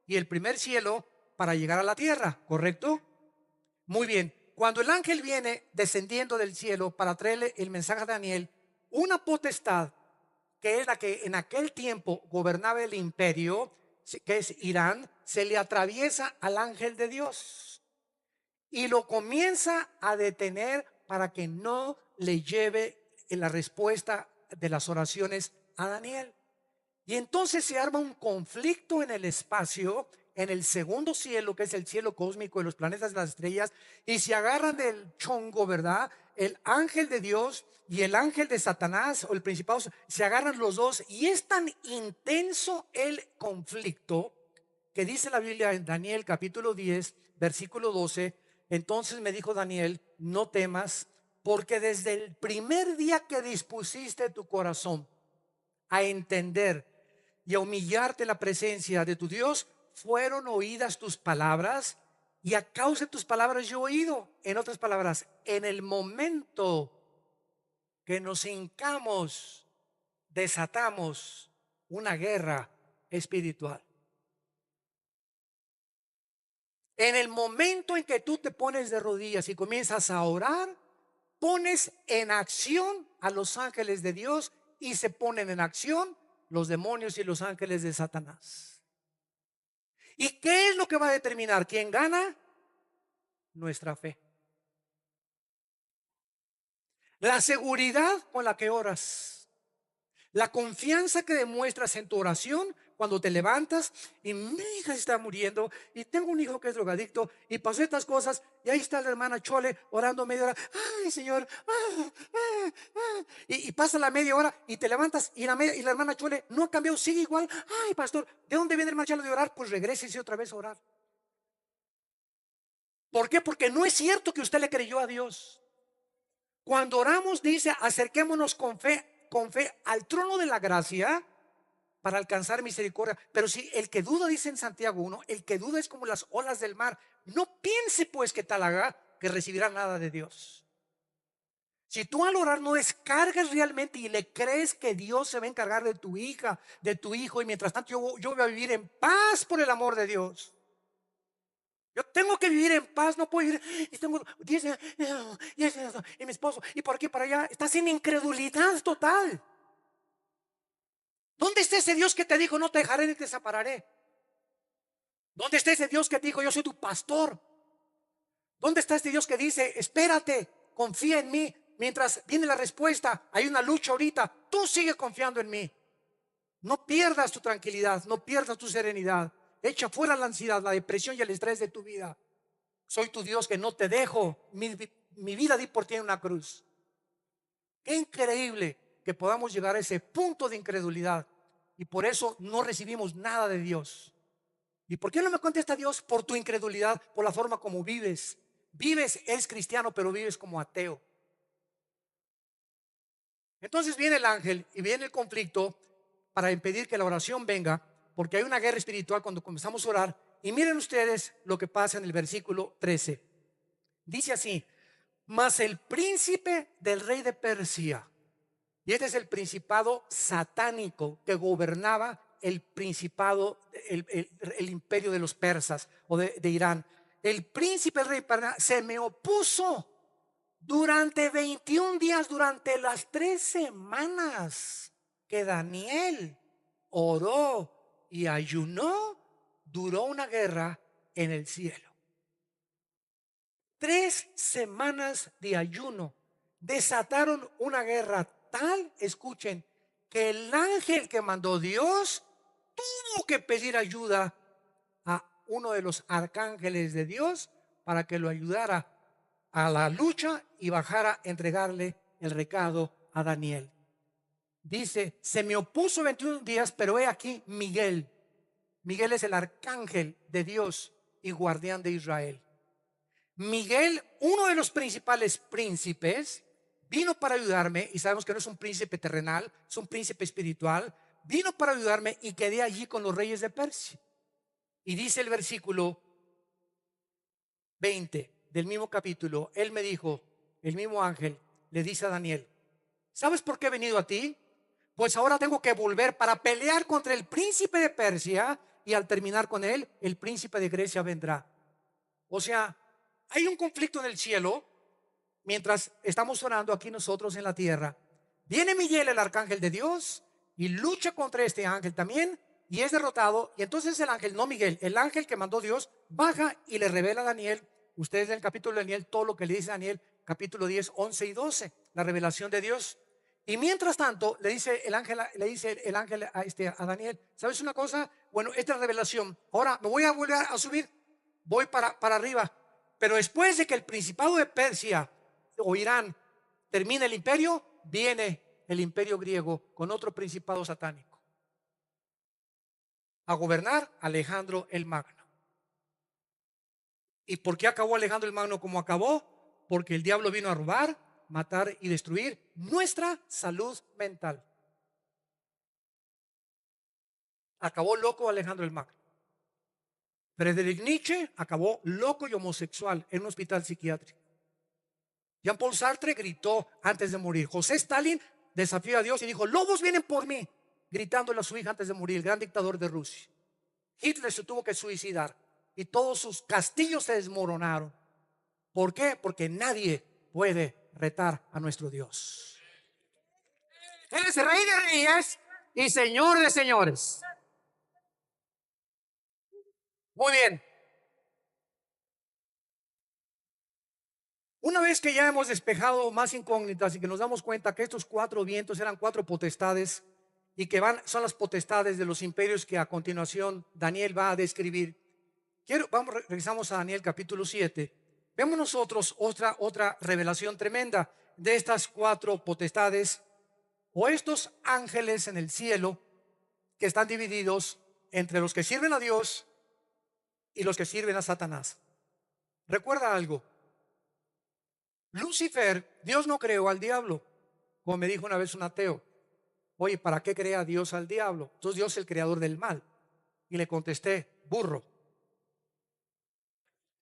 y el primer cielo para llegar a la tierra, ¿correcto? Muy bien. Cuando el ángel viene descendiendo del cielo para traerle el mensaje a Daniel, una potestad que es la que en aquel tiempo gobernaba el imperio, que es Irán, se le atraviesa al ángel de Dios y lo comienza a detener para que no le lleve la respuesta de las oraciones a Daniel. Y entonces se arma un conflicto en el espacio, en el segundo cielo, que es el cielo cósmico de los planetas y las estrellas, y se agarran del chongo, ¿verdad? El ángel de Dios y el ángel de Satanás, o el principado, se agarran los dos, y es tan intenso el conflicto que dice la Biblia en Daniel capítulo 10, versículo 12. Entonces me dijo Daniel, no temas, porque desde el primer día que dispusiste tu corazón a entender y a humillarte en la presencia de tu Dios, fueron oídas tus palabras, y a causa de tus palabras yo he oído. En otras palabras, en el momento que nos hincamos, desatamos una guerra espiritual. En el momento en que tú te pones de rodillas y comienzas a orar, pones en acción a los ángeles de Dios, y se ponen en acción los demonios y los ángeles de Satanás. ¿Y qué es lo que va a determinar quién gana? Nuestra fe. La seguridad con la que oras, la confianza que demuestras en tu oración cuando te levantas y mi hija está muriendo y tengo un hijo que es drogadicto y pasó estas cosas, y ahí está la hermana Chole orando media hora. Ay, Señor, y pasa la media hora y te levantas y la hermana Chole no ha cambiado, sigue igual. Ay, pastor, ¿de dónde viene el hermano Chole de orar? Pues regrésese otra vez a orar. ¿Por qué? Porque no es cierto que usted le creyó a Dios. Cuando oramos dice, acerquémonos con fe al trono de la gracia para alcanzar misericordia. Pero si el que duda, dice en Santiago 1, el que duda es como las olas del mar. No piense pues que tal haga que recibirá nada de Dios. Si tú al orar no descargas realmente y le crees que Dios se va a encargar de tu hija, de tu hijo, y mientras tanto yo voy a vivir en paz por el amor de Dios. Yo tengo que vivir en paz, no puedo vivir y tengo 10 y mi esposo y por aquí para allá. Estás en incredulidad total. ¿Dónde está ese Dios que te dijo no te dejaré ni te desampararé? ¿Dónde está ese Dios que te dijo yo soy tu pastor? ¿Dónde está este Dios que dice espérate, confía en mí mientras viene la respuesta? Hay una lucha ahorita, tú sigue confiando en mí. No pierdas tu tranquilidad, no pierdas tu serenidad. Echa fuera la ansiedad, la depresión y el estrés de tu vida. Soy tu Dios que no te dejo. Mi vida di por ti en una cruz. Qué increíble que podamos llegar a ese punto de incredulidad. Y por eso no recibimos nada de Dios. ¿Y por qué no me contesta Dios? Por tu incredulidad, por la forma como vives. Vives, eres cristiano, pero vives como ateo. Entonces viene el ángel y viene el conflicto para impedir que la oración venga, porque hay una guerra espiritual cuando comenzamos a orar. Y miren ustedes lo que pasa en el versículo 13. Dice así: mas el príncipe del rey de Persia, y este es el principado satánico que gobernaba el principado, el imperio de los persas o de Irán. El príncipe del rey de Persia se me opuso durante 21 días, durante las 3 semanas que Daniel oró y ayunó, duró una guerra en el cielo. 3 semanas de ayuno desataron una guerra tal, escuchen, que el ángel que mandó Dios tuvo que pedir ayuda a uno de los arcángeles de Dios para que lo ayudara a la lucha y bajara a entregarle el recado a Daniel. Dice: se me opuso 21 días, pero he aquí Miguel. Miguel es el arcángel de Dios y guardián de Israel. Miguel, uno de los principales príncipes, vino para ayudarme, y sabemos que no es un príncipe terrenal, es un príncipe espiritual. Vino para ayudarme y quedé allí con los reyes de Persia. Y dice el versículo 20 del mismo capítulo, él me dijo, el mismo ángel le dice a Daniel: ¿sabes por qué he venido a ti? Pues ahora tengo que volver para pelear contra el príncipe de Persia, y al terminar con él, el príncipe de Grecia vendrá. O sea, hay un conflicto en el cielo mientras estamos orando aquí nosotros en la tierra. Viene Miguel, el arcángel de Dios, y lucha contra este ángel también, y es derrotado. Y entonces el ángel, no Miguel, el ángel que mandó Dios, baja y le revela a Daniel. Ustedes en el capítulo de Daniel, todo lo que le dice Daniel, capítulo 10, 11 y 12, la revelación de Dios. Y mientras tanto le dice el ángel a Daniel: ¿sabes una cosa? Bueno, esta revelación, ahora me voy a volver a subir, voy para arriba, pero después de que el principado de Persia o Irán termine el imperio, viene el imperio griego con otro principado satánico a gobernar, Alejandro el Magno. ¿Y por qué acabó Alejandro el Magno como acabó? Porque el diablo vino a robar, matar y destruir nuestra salud mental. Acabó loco Alejandro el Magno. Friedrich Nietzsche acabó loco y homosexual en un hospital psiquiátrico. Jean-Paul Sartre gritó antes de morir. José Stalin desafió a Dios y dijo: lobos vienen por mí, gritándole a su hija antes de morir, el gran dictador de Rusia. Hitler se tuvo que suicidar y todos sus castillos se desmoronaron. ¿Por qué? Porque nadie puede retar a nuestro Dios. Él es Rey de Reyes y Señor de Señores. Muy bien. Una vez que ya hemos despejado más incógnitas y que nos damos cuenta que estos 4 vientos eran 4 potestades y que son las potestades de los imperios que a continuación Daniel va a describir, regresamos a Daniel capítulo 7. Vemos nosotros otra revelación tremenda de estas 4 potestades o estos ángeles en el cielo que están divididos entre los que sirven a Dios y los que sirven a Satanás. Recuerda algo: Lucifer, Dios no creó al diablo, como me dijo una vez un ateo. Oye, ¿para qué crea Dios al diablo? Entonces Dios es el creador del mal. Y le contesté: burro.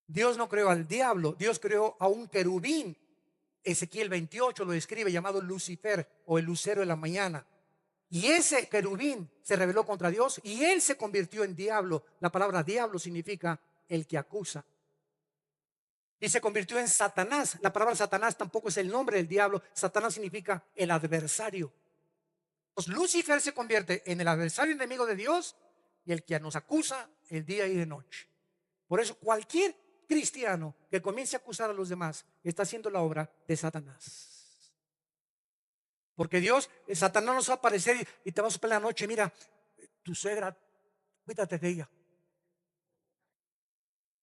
Dios no creó al diablo, Dios creó a un querubín. Ezequiel 28 lo describe, llamado Lucifer, o el lucero de la mañana. Y ese querubín se rebeló contra Dios y él se convirtió en diablo. La palabra diablo significa el que acusa. Y se convirtió en Satanás. La palabra Satanás tampoco es el nombre del diablo. Satanás significa el adversario. Entonces Lucifer se convierte en el adversario enemigo de Dios y el que nos acusa el día y de noche. Por eso cualquier cristiano que comience a acusar a los demás está haciendo la obra de Satanás. Porque Satanás nos va a aparecer y te va a soplar la noche: mira, tu suegra, cuídate de ella.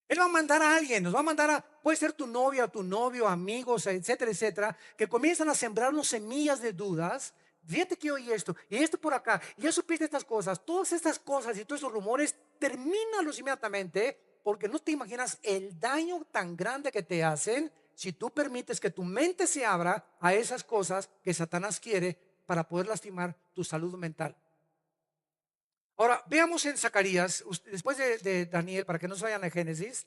Él va a mandar a alguien, nos va a mandar puede ser tu novia, tu novio, amigos, etcétera, etcétera, que comienzan a sembrarnos semillas de dudas. Fíjate que oí esto, y esto por acá, y ya supiste estas cosas, todas estas cosas y todos esos rumores, termínalos inmediatamente, porque no te imaginas el daño tan grande que te hacen si tú permites que tu mente se abra a esas cosas que Satanás quiere para poder lastimar tu salud mental. Ahora, veamos en Zacarías, después de Daniel, para que no se vayan a Génesis,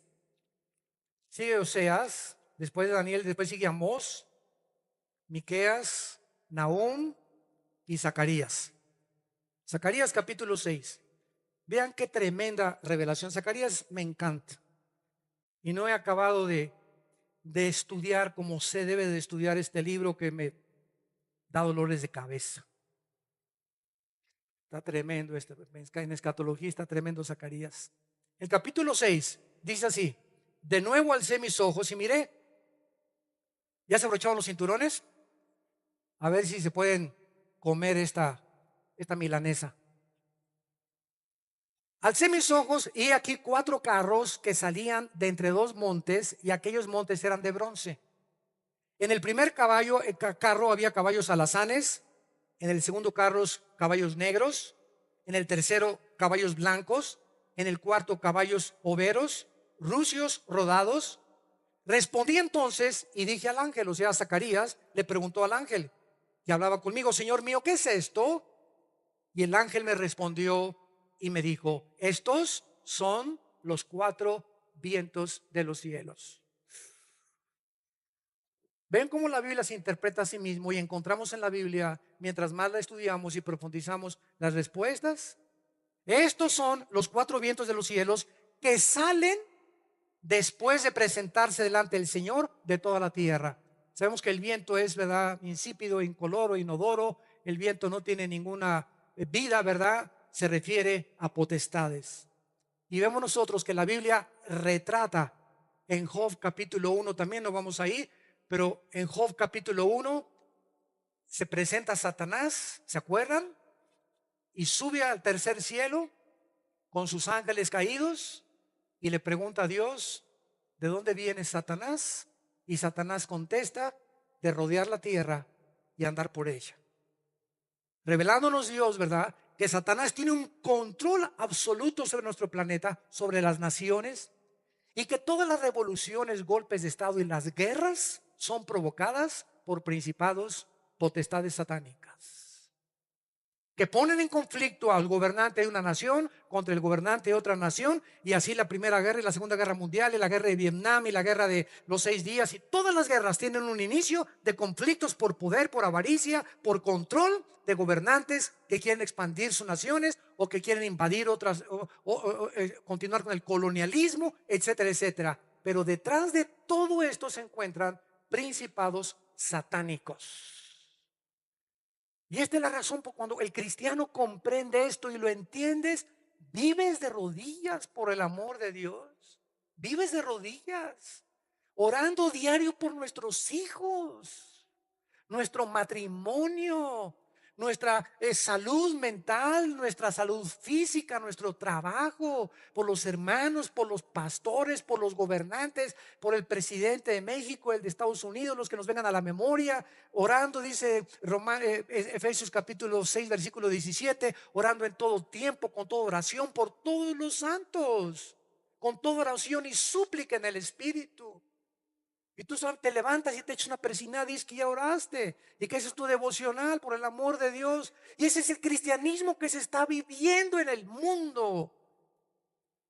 sigue Oseas, después de Daniel, después sigue Amós, Miqueas, Nahum y Zacarías. Zacarías capítulo 6. Vean qué tremenda revelación. Zacarías me encanta. Y no he acabado de estudiar como se debe de estudiar este libro que me da dolores de cabeza. Está tremendo en escatología está tremendo Zacarías. El capítulo 6 dice así: de nuevo alcé mis ojos y miré. ¿Ya se abrocharon los cinturones? A ver si se pueden comer esta milanesa. Alcé mis ojos y aquí 4 carros que salían de entre 2 montes, y aquellos montes eran de bronce. En el primer carro había caballos alazanes, en el segundo carro caballos negros, en el tercero caballos blancos, en el cuarto caballos overos, rucios rodados. Respondí entonces y dije al ángel, o sea, Zacarías le preguntó al ángel que hablaba conmigo: Señor mío, ¿qué es esto? Y el ángel me respondió y me dijo: estos son los 4 vientos de los cielos. ¿Ven cómo la Biblia se interpreta a sí mismo y encontramos en la Biblia, mientras más la estudiamos y profundizamos, las respuestas? Estos son los 4 vientos de los cielos que salen después de presentarse delante del Señor de toda la tierra. Sabemos que el viento es, ¿verdad?, insípido, incoloro, inodoro. El viento no tiene ninguna vida, ¿verdad? Se refiere a potestades. Y vemos nosotros que la Biblia retrata en Job capítulo 1, también no vamos ahí, pero en Job capítulo 1 se presenta Satanás, ¿se acuerdan? Y sube al tercer cielo con sus ángeles caídos y le pregunta a Dios: ¿de dónde viene Satanás? Y Satanás contesta: de rodear la tierra y andar por ella. Revelándonos Dios, ¿verdad?, que Satanás tiene un control absoluto sobre nuestro planeta, sobre las naciones, y que todas las revoluciones, golpes de estado y las guerras son provocadas por principados, potestades satánicas, que ponen en conflicto al gobernante de una nación contra el gobernante de otra nación, y así la Primera Guerra y la Segunda Guerra Mundial y la Guerra de Vietnam y la Guerra de los 6 días, y todas las guerras tienen un inicio de conflictos por poder, por avaricia, por control de gobernantes que quieren expandir sus naciones o que quieren invadir otras o continuar con el colonialismo, etcétera, etcétera. Pero detrás de todo esto se encuentran principados satánicos. Y esta es la razón por cuando el cristiano comprende esto y lo entiendes, vives de rodillas por el amor de Dios. Vives de rodillas, orando diario por nuestros hijos, nuestro matrimonio, nuestra salud mental, nuestra salud física, nuestro trabajo, por los hermanos, por los pastores, por los gobernantes, por el presidente de México, el de Estados Unidos, los que nos vengan a la memoria, orando, dice Efesios capítulo 6, versículo 17, orando en todo tiempo, con toda oración, por todos los santos, con toda oración y súplica en el Espíritu. Y tú te levantas y te echas una persinada y dices que ya oraste y que ese es tu devocional, por el amor de Dios. Y ese es el cristianismo que se está viviendo en el mundo.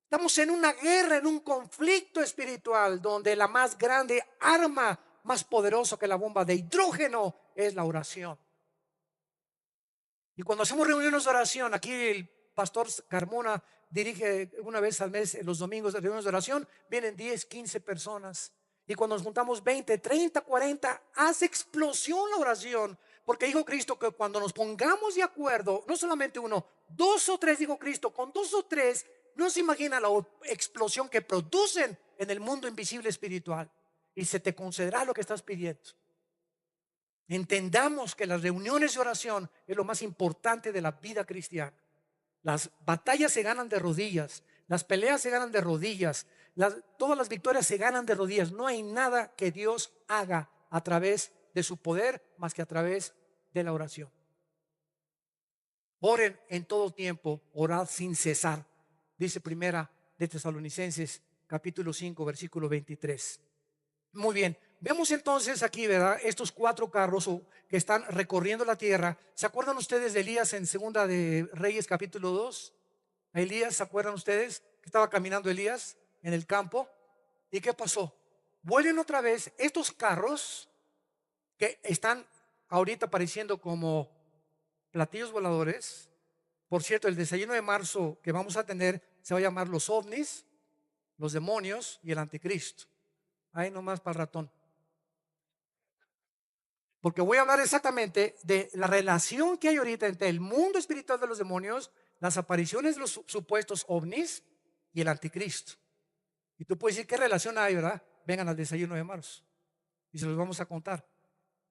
Estamos en una guerra, en un conflicto espiritual, donde la más grande arma, más poderosa que la bomba de hidrógeno, es la oración. Y cuando hacemos reuniones de oración, aquí el pastor Carmona dirige una vez al mes, los domingos de reuniones de oración, vienen 10, 15 personas. Y cuando nos juntamos 20, 30, 40, hace explosión la oración. Porque dijo Cristo que cuando nos pongamos de acuerdo, no solamente uno, 2 o 3, dijo Cristo, con 2 o 3, no se imagina la explosión que producen en el mundo invisible espiritual. Y se te concederá lo que estás pidiendo. Entendamos que las reuniones de oración es lo más importante de la vida cristiana. Las batallas se ganan de rodillas, las peleas se ganan de rodillas, Todas las victorias se ganan de rodillas. No hay nada que Dios haga a través de su poder más que a través de la oración. Oren en todo tiempo, orad sin cesar. Dice primera de Tesalonicenses capítulo 5 versículo 23. Muy bien, vemos entonces aquí, ¿verdad? Estos 4 carros que están recorriendo la tierra. ¿Se acuerdan ustedes de Elías en segunda de Reyes capítulo 2? A Elías, ¿se acuerdan ustedes que estaba caminando Elías en el campo? ¿Y qué pasó? Vuelven otra vez estos carros que están ahorita apareciendo como platillos voladores. Por cierto, el desayuno de marzo que vamos a tener se va a llamar los ovnis, los demonios y el anticristo. Ahí nomás para el ratón. Porque voy a hablar exactamente de la relación que hay ahorita entre el mundo espiritual de los demonios, las apariciones de los supuestos ovnis y el anticristo. Y tú puedes decir, ¿qué relación hay, verdad? Vengan al desayuno de marzo y se los vamos a contar.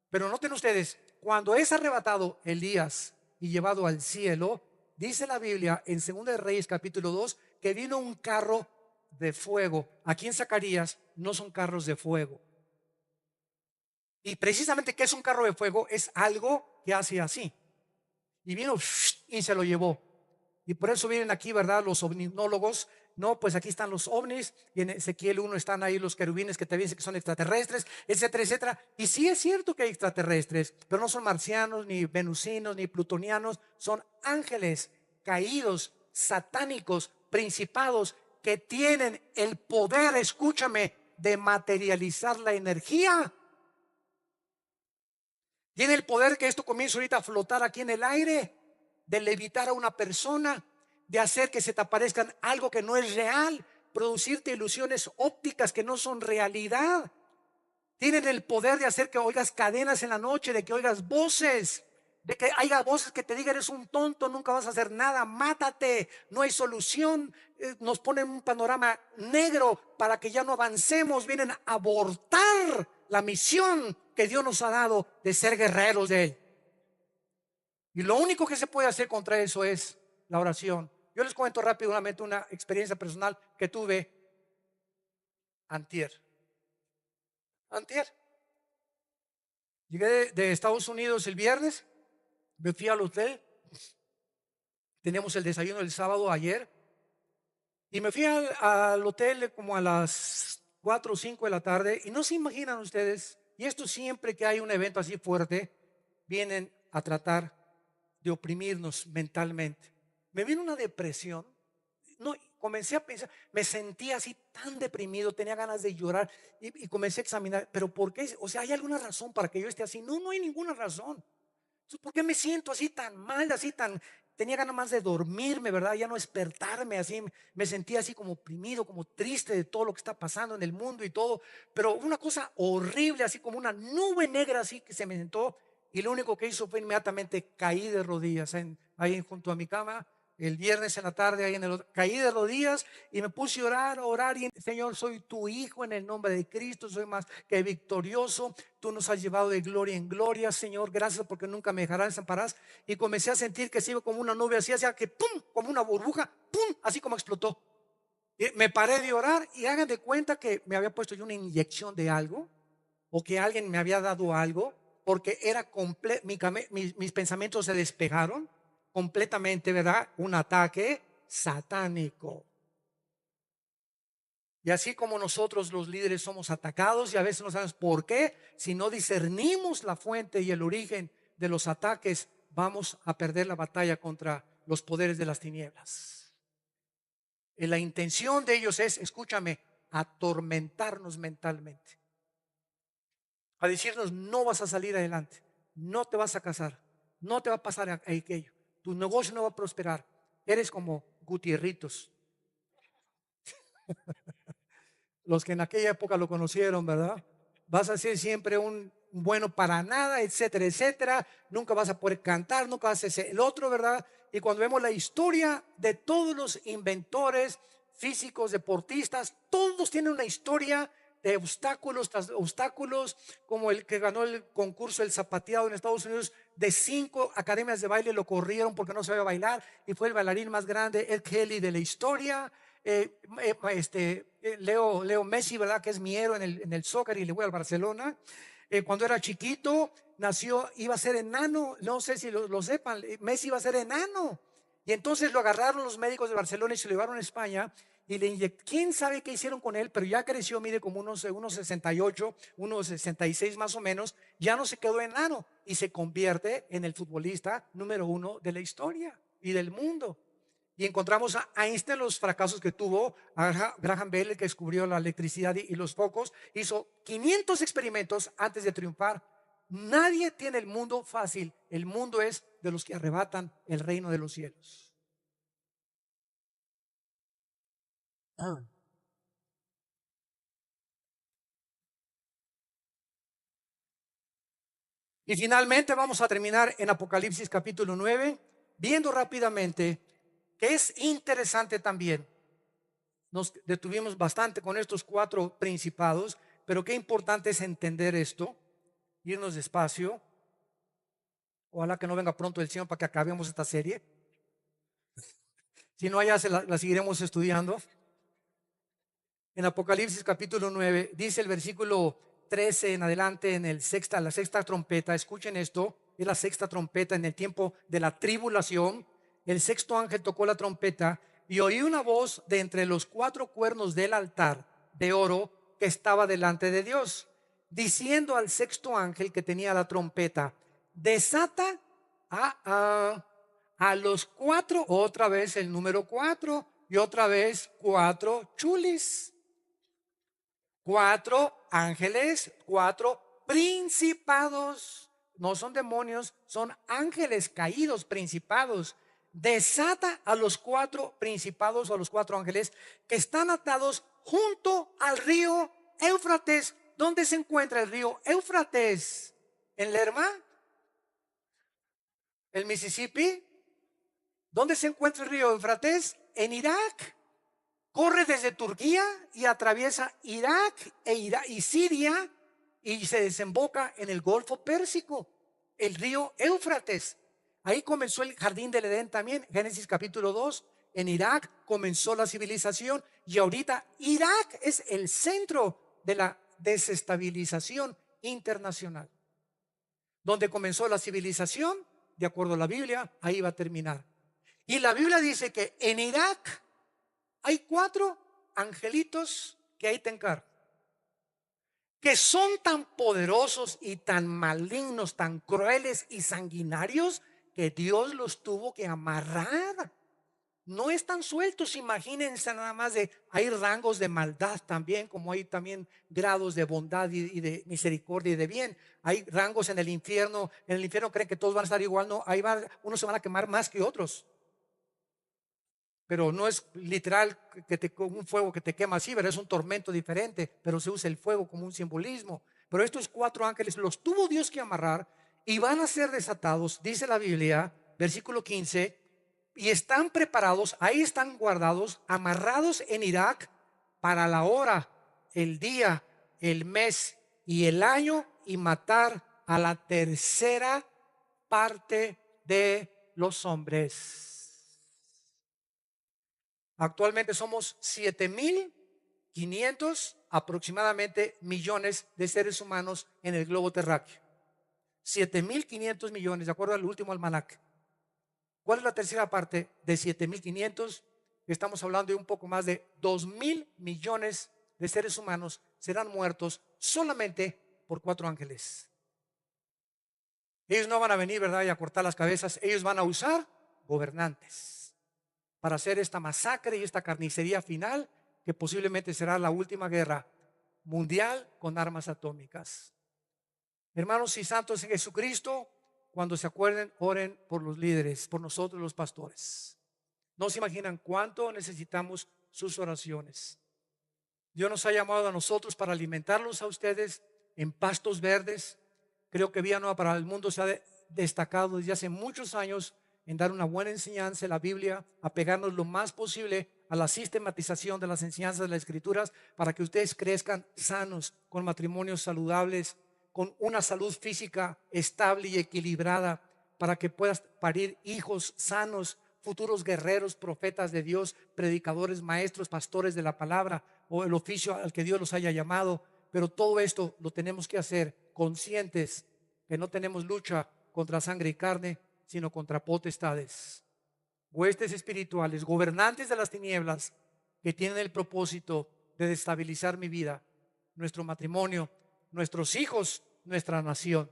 Pero noten ustedes, cuando es arrebatado Elías y llevado al cielo, dice la Biblia en 2 de Reyes capítulo 2 que vino un carro de fuego. Aquí en Zacarías no son carros de fuego. Y precisamente, ¿qué es un carro de fuego? Es algo que hace así. Y vino y se lo llevó. Y por eso vienen aquí, ¿verdad? Los ovninólogos. No, pues aquí están los ovnis. Y en Ezequiel 1 están ahí los querubines que te dicen que son extraterrestres, etcétera, etcétera. Y sí es cierto que hay extraterrestres, pero no son marcianos, ni venusinos, ni plutonianos. Son ángeles caídos, satánicos, principados, que tienen el poder, escúchame, de materializar la energía. Tiene el poder que esto comience ahorita a flotar aquí en el aire, de levitar a una persona, de hacer que se te aparezcan algo que no es real, producirte ilusiones ópticas que no son realidad. Tienen el poder de hacer que oigas cadenas en la noche, de que oigas voces, de que haya voces que te digan eres un tonto, nunca vas a hacer nada, mátate, no hay solución. Nos ponen un panorama negro para que ya no avancemos, vienen a abortar la misión que Dios nos ha dado de ser guerreros de Él. Y lo único que se puede hacer contra eso es la oración. Yo les cuento rápidamente una experiencia personal que tuve antier. Llegué de Estados Unidos el viernes, me fui al hotel, teníamos el desayuno el sábado ayer, y me fui al hotel como a las 4 o 5 de la tarde, y no se imaginan ustedes, y esto siempre que hay un evento así fuerte, vienen a tratar de oprimirnos mentalmente. Me vino una depresión. No, comencé a pensar, me sentía así tan deprimido, tenía ganas de llorar y comencé a examinar, pero ¿por qué? O sea, ¿hay alguna razón para que yo esté así? No, no hay ninguna razón. Entonces, ¿por qué me siento así tan mal, así tan, tenía ganas más de dormirme, ¿verdad? Ya no despertarme, así me sentía así como oprimido, como triste de todo lo que está pasando en el mundo y todo, pero una cosa horrible, así como una nube negra así que se me sentó y lo único que hizo fue inmediatamente caí de rodillas ahí junto a mi cama. El viernes en la tarde ahí caí de rodillas y me puse a orar y Señor, soy tu hijo en el nombre de Cristo, soy más que victorioso, tú nos has llevado de gloria en gloria, Señor, gracias porque nunca me dejarás desamparás. Y comencé a sentir que se iba como una nube así, hacia que pum, como una burbuja, pum, así como explotó. Y me paré de orar y hagan de cuenta que me había puesto yo una inyección de algo o que alguien me había dado algo, porque era mis pensamientos se despejaron completamente, ¿verdad? Un ataque satánico. Y así como nosotros los líderes somos atacados y a veces no sabemos por qué, si no discernimos la fuente y el origen de los ataques, vamos a perder la batalla contra los poderes de las tinieblas. Y la intención de ellos es, escúchame, atormentarnos mentalmente, a decirnos no vas a salir adelante, no te vas a casar, no te va a pasar aquello, tu negocio no va a prosperar, eres como Gutierritos, los que en aquella época lo conocieron, ¿verdad? Vas a ser siempre un bueno para nada, etcétera, etcétera, nunca vas a poder cantar, nunca vas a ser el otro, ¿verdad? Y cuando vemos la historia de todos los inventores físicos, deportistas, todos tienen una historia de obstáculos tras obstáculos, como el que ganó el concurso del zapateado en Estados Unidos, de 5 academias de baile lo corrieron porque no sabía bailar y fue el bailarín más grande, Ed Kelly, de la historia. Leo Messi, ¿verdad? Que es mi héroe en el soccer y le voy al Barcelona. Cuando era chiquito, iba a ser enano. No sé si lo sepan, Messi iba a ser enano. Y entonces lo agarraron los médicos de Barcelona y se lo llevaron a España y le inyectaron. ¿Quién sabe qué hicieron con él? Pero ya creció, mide como unos 68, unos 66 más o menos. Ya no se quedó enano y se convierte en el futbolista número 1 de la historia y del mundo. Y encontramos a Einstein, los fracasos que tuvo, a Graham Bell, que descubrió la electricidad y los focos, hizo 500 experimentos antes de triunfar. Nadie tiene el mundo fácil. El mundo es de los que arrebatan el reino de los cielos. Y finalmente vamos a terminar en Apocalipsis capítulo 9, viendo rápidamente que es interesante también. Nos detuvimos bastante con estos 4 principados, pero qué importante es entender esto, irnos despacio. Ojalá que no venga pronto el Señor para que acabemos esta serie. Si no, allá la seguiremos estudiando. En Apocalipsis capítulo 9, dice el versículo 13 en adelante, en la sexta trompeta. Escuchen esto, es la sexta trompeta en el tiempo de la tribulación. El sexto ángel tocó la trompeta y oí una voz de entre los 4 cuernos del altar de oro que estaba delante de Dios, diciendo al sexto ángel que tenía la trompeta: desata a los 4, otra vez el número 4 y otra vez 4 chulis. 4 ángeles, 4 principados. No son demonios, son ángeles caídos, principados. Desata a los 4 principados o a los 4 ángeles que están atados junto al río Éufrates. ¿Dónde se encuentra el río Éufrates? ¿En Lerma? ¿El Mississippi? ¿Dónde se encuentra el río Éufrates? En Irak. Corre desde Turquía y atraviesa Irak y Siria y se desemboca en el Golfo Pérsico, el río Éufrates. Ahí comenzó el jardín del Edén también, Génesis capítulo 2. En Irak comenzó la civilización y ahorita Irak es el centro de la desestabilización internacional. Donde comenzó la civilización, de acuerdo a la Biblia, ahí va a terminar. Y la Biblia dice que en Irak hay 4 angelitos que ahí te encargo, que son tan poderosos y tan malignos, tan crueles y sanguinarios, que Dios los tuvo que amarrar. No están sueltos, imagínense nada más hay rangos de maldad también, como hay también grados de bondad y de misericordia y de bien. Hay rangos en el infierno creen que todos van a estar igual, no, unos se van a quemar más que otros. Pero no es literal un fuego que te quema así, pero es un tormento diferente, pero se usa el fuego como un simbolismo. Pero estos 4 ángeles los tuvo Dios que amarrar y van a ser desatados, dice la Biblia, versículo 15, y están preparados, ahí están guardados, amarrados en Irak para la hora, el día, el mes y el año, y matar a la tercera parte de los hombres. Actualmente somos 7.500 aproximadamente millones de seres humanos en el globo terráqueo. 7.500 millones, de acuerdo al último almanaque. ¿Cuál es la tercera parte de 7.500? Estamos hablando de un poco más de 2.000 millones de seres humanos serán muertos solamente por 4 ángeles. Ellos no van a venir, ¿verdad?, y a cortar las cabezas. Ellos van a usar gobernantes para hacer esta masacre y esta carnicería final, que posiblemente será la última guerra mundial con armas atómicas. Hermanos y santos en Jesucristo, cuando se acuerden, oren por los líderes, por nosotros los pastores. No se imaginan cuánto necesitamos sus oraciones. Dios nos ha llamado a nosotros para alimentarlos a ustedes en pastos verdes. Creo que Vía Nueva para el Mundo se ha destacado desde hace muchos años en dar una buena enseñanza de la Biblia, apegarnos lo más posible a la sistematización de las enseñanzas de las Escrituras, para que ustedes crezcan sanos, con matrimonios saludables, con una salud física estable y equilibrada, para que puedas parir hijos sanos, futuros guerreros, profetas de Dios, predicadores, maestros, pastores de la palabra o el oficio al que Dios los haya llamado. Pero todo esto lo tenemos que hacer conscientes que no tenemos lucha contra sangre y carne, sino contra potestades, huestes espirituales, gobernantes de las tinieblas, que tienen el propósito de destabilizar mi vida, nuestro matrimonio, nuestros hijos, nuestra nación.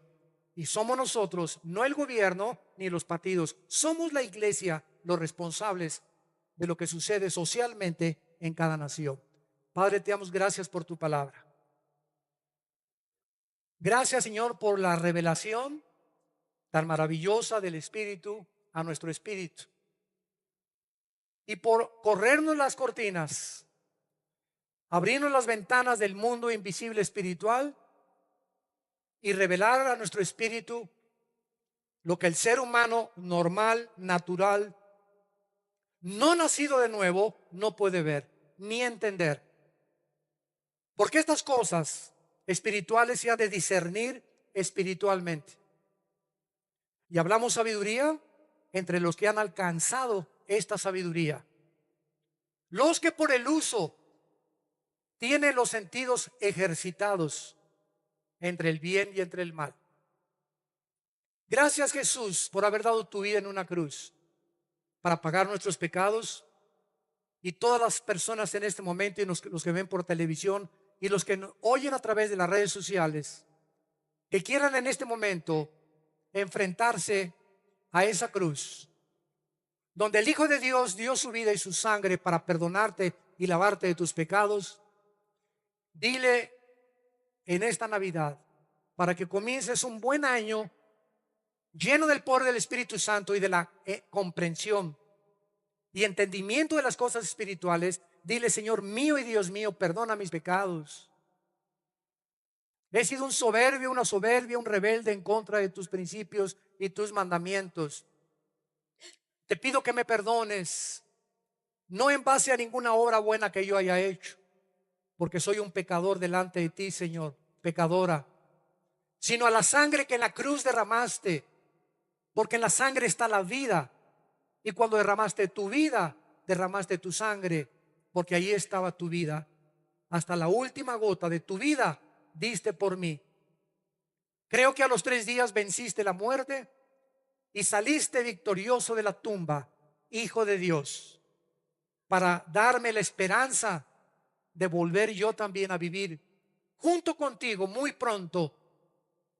Y somos nosotros, no el gobierno ni los partidos, somos la iglesia los responsables de lo que sucede socialmente en cada nación. Padre, te damos gracias por tu palabra. Gracias, Señor, por la revelación tan maravillosa del Espíritu a nuestro espíritu, y por corrernos las cortinas, abrirnos las ventanas del mundo invisible espiritual y revelar a nuestro espíritu lo que el ser humano normal, natural, no nacido de nuevo, no puede ver ni entender. Porque estas cosas espirituales se han de discernir espiritualmente. Y hablamos sabiduría entre los que han alcanzado esta sabiduría. Los que por el uso tienen los sentidos ejercitados entre el bien y entre el mal. Gracias, Jesús, por haber dado tu vida en una cruz para pagar nuestros pecados. Y todas las personas en este momento, y los que ven por televisión y los que oyen a través de las redes sociales, que quieran en este momento enfrentarse a esa cruz, donde el Hijo de Dios dio su vida y su sangre para perdonarte y lavarte de tus pecados. Dile en esta Navidad, para que comiences un buen año lleno del poder del Espíritu Santo y de la comprensión y entendimiento de las cosas espirituales, dile: Señor mío y Dios mío, perdona mis pecados. He sido un soberbio, una soberbia, un rebelde en contra de tus principios y tus mandamientos. Te pido que me perdones, no en base a ninguna obra buena que yo haya hecho, porque soy un pecador delante de ti, Señor, pecadora, sino a la sangre que en la cruz derramaste, porque en la sangre está la vida. Y cuando derramaste tu vida, derramaste tu sangre, porque ahí estaba tu vida. Hasta la última gota de tu vida diste por mí. Creo que a los 3 días venciste la muerte y saliste victorioso de la tumba, Hijo de Dios, para darme la esperanza de volver yo también a vivir junto contigo muy pronto,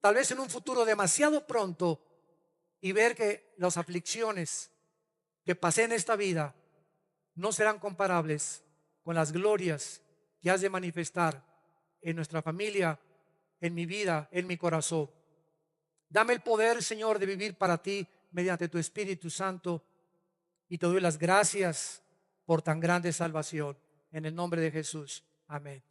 tal vez en un futuro demasiado pronto, y ver que las aflicciones que pasé en esta vida no serán comparables con las glorias que has de manifestar en nuestra familia, en mi vida, en mi corazón. Dame el poder, Señor, de vivir para ti mediante tu Espíritu Santo, y te doy las gracias por tan grande salvación. En el nombre de Jesús. Amén.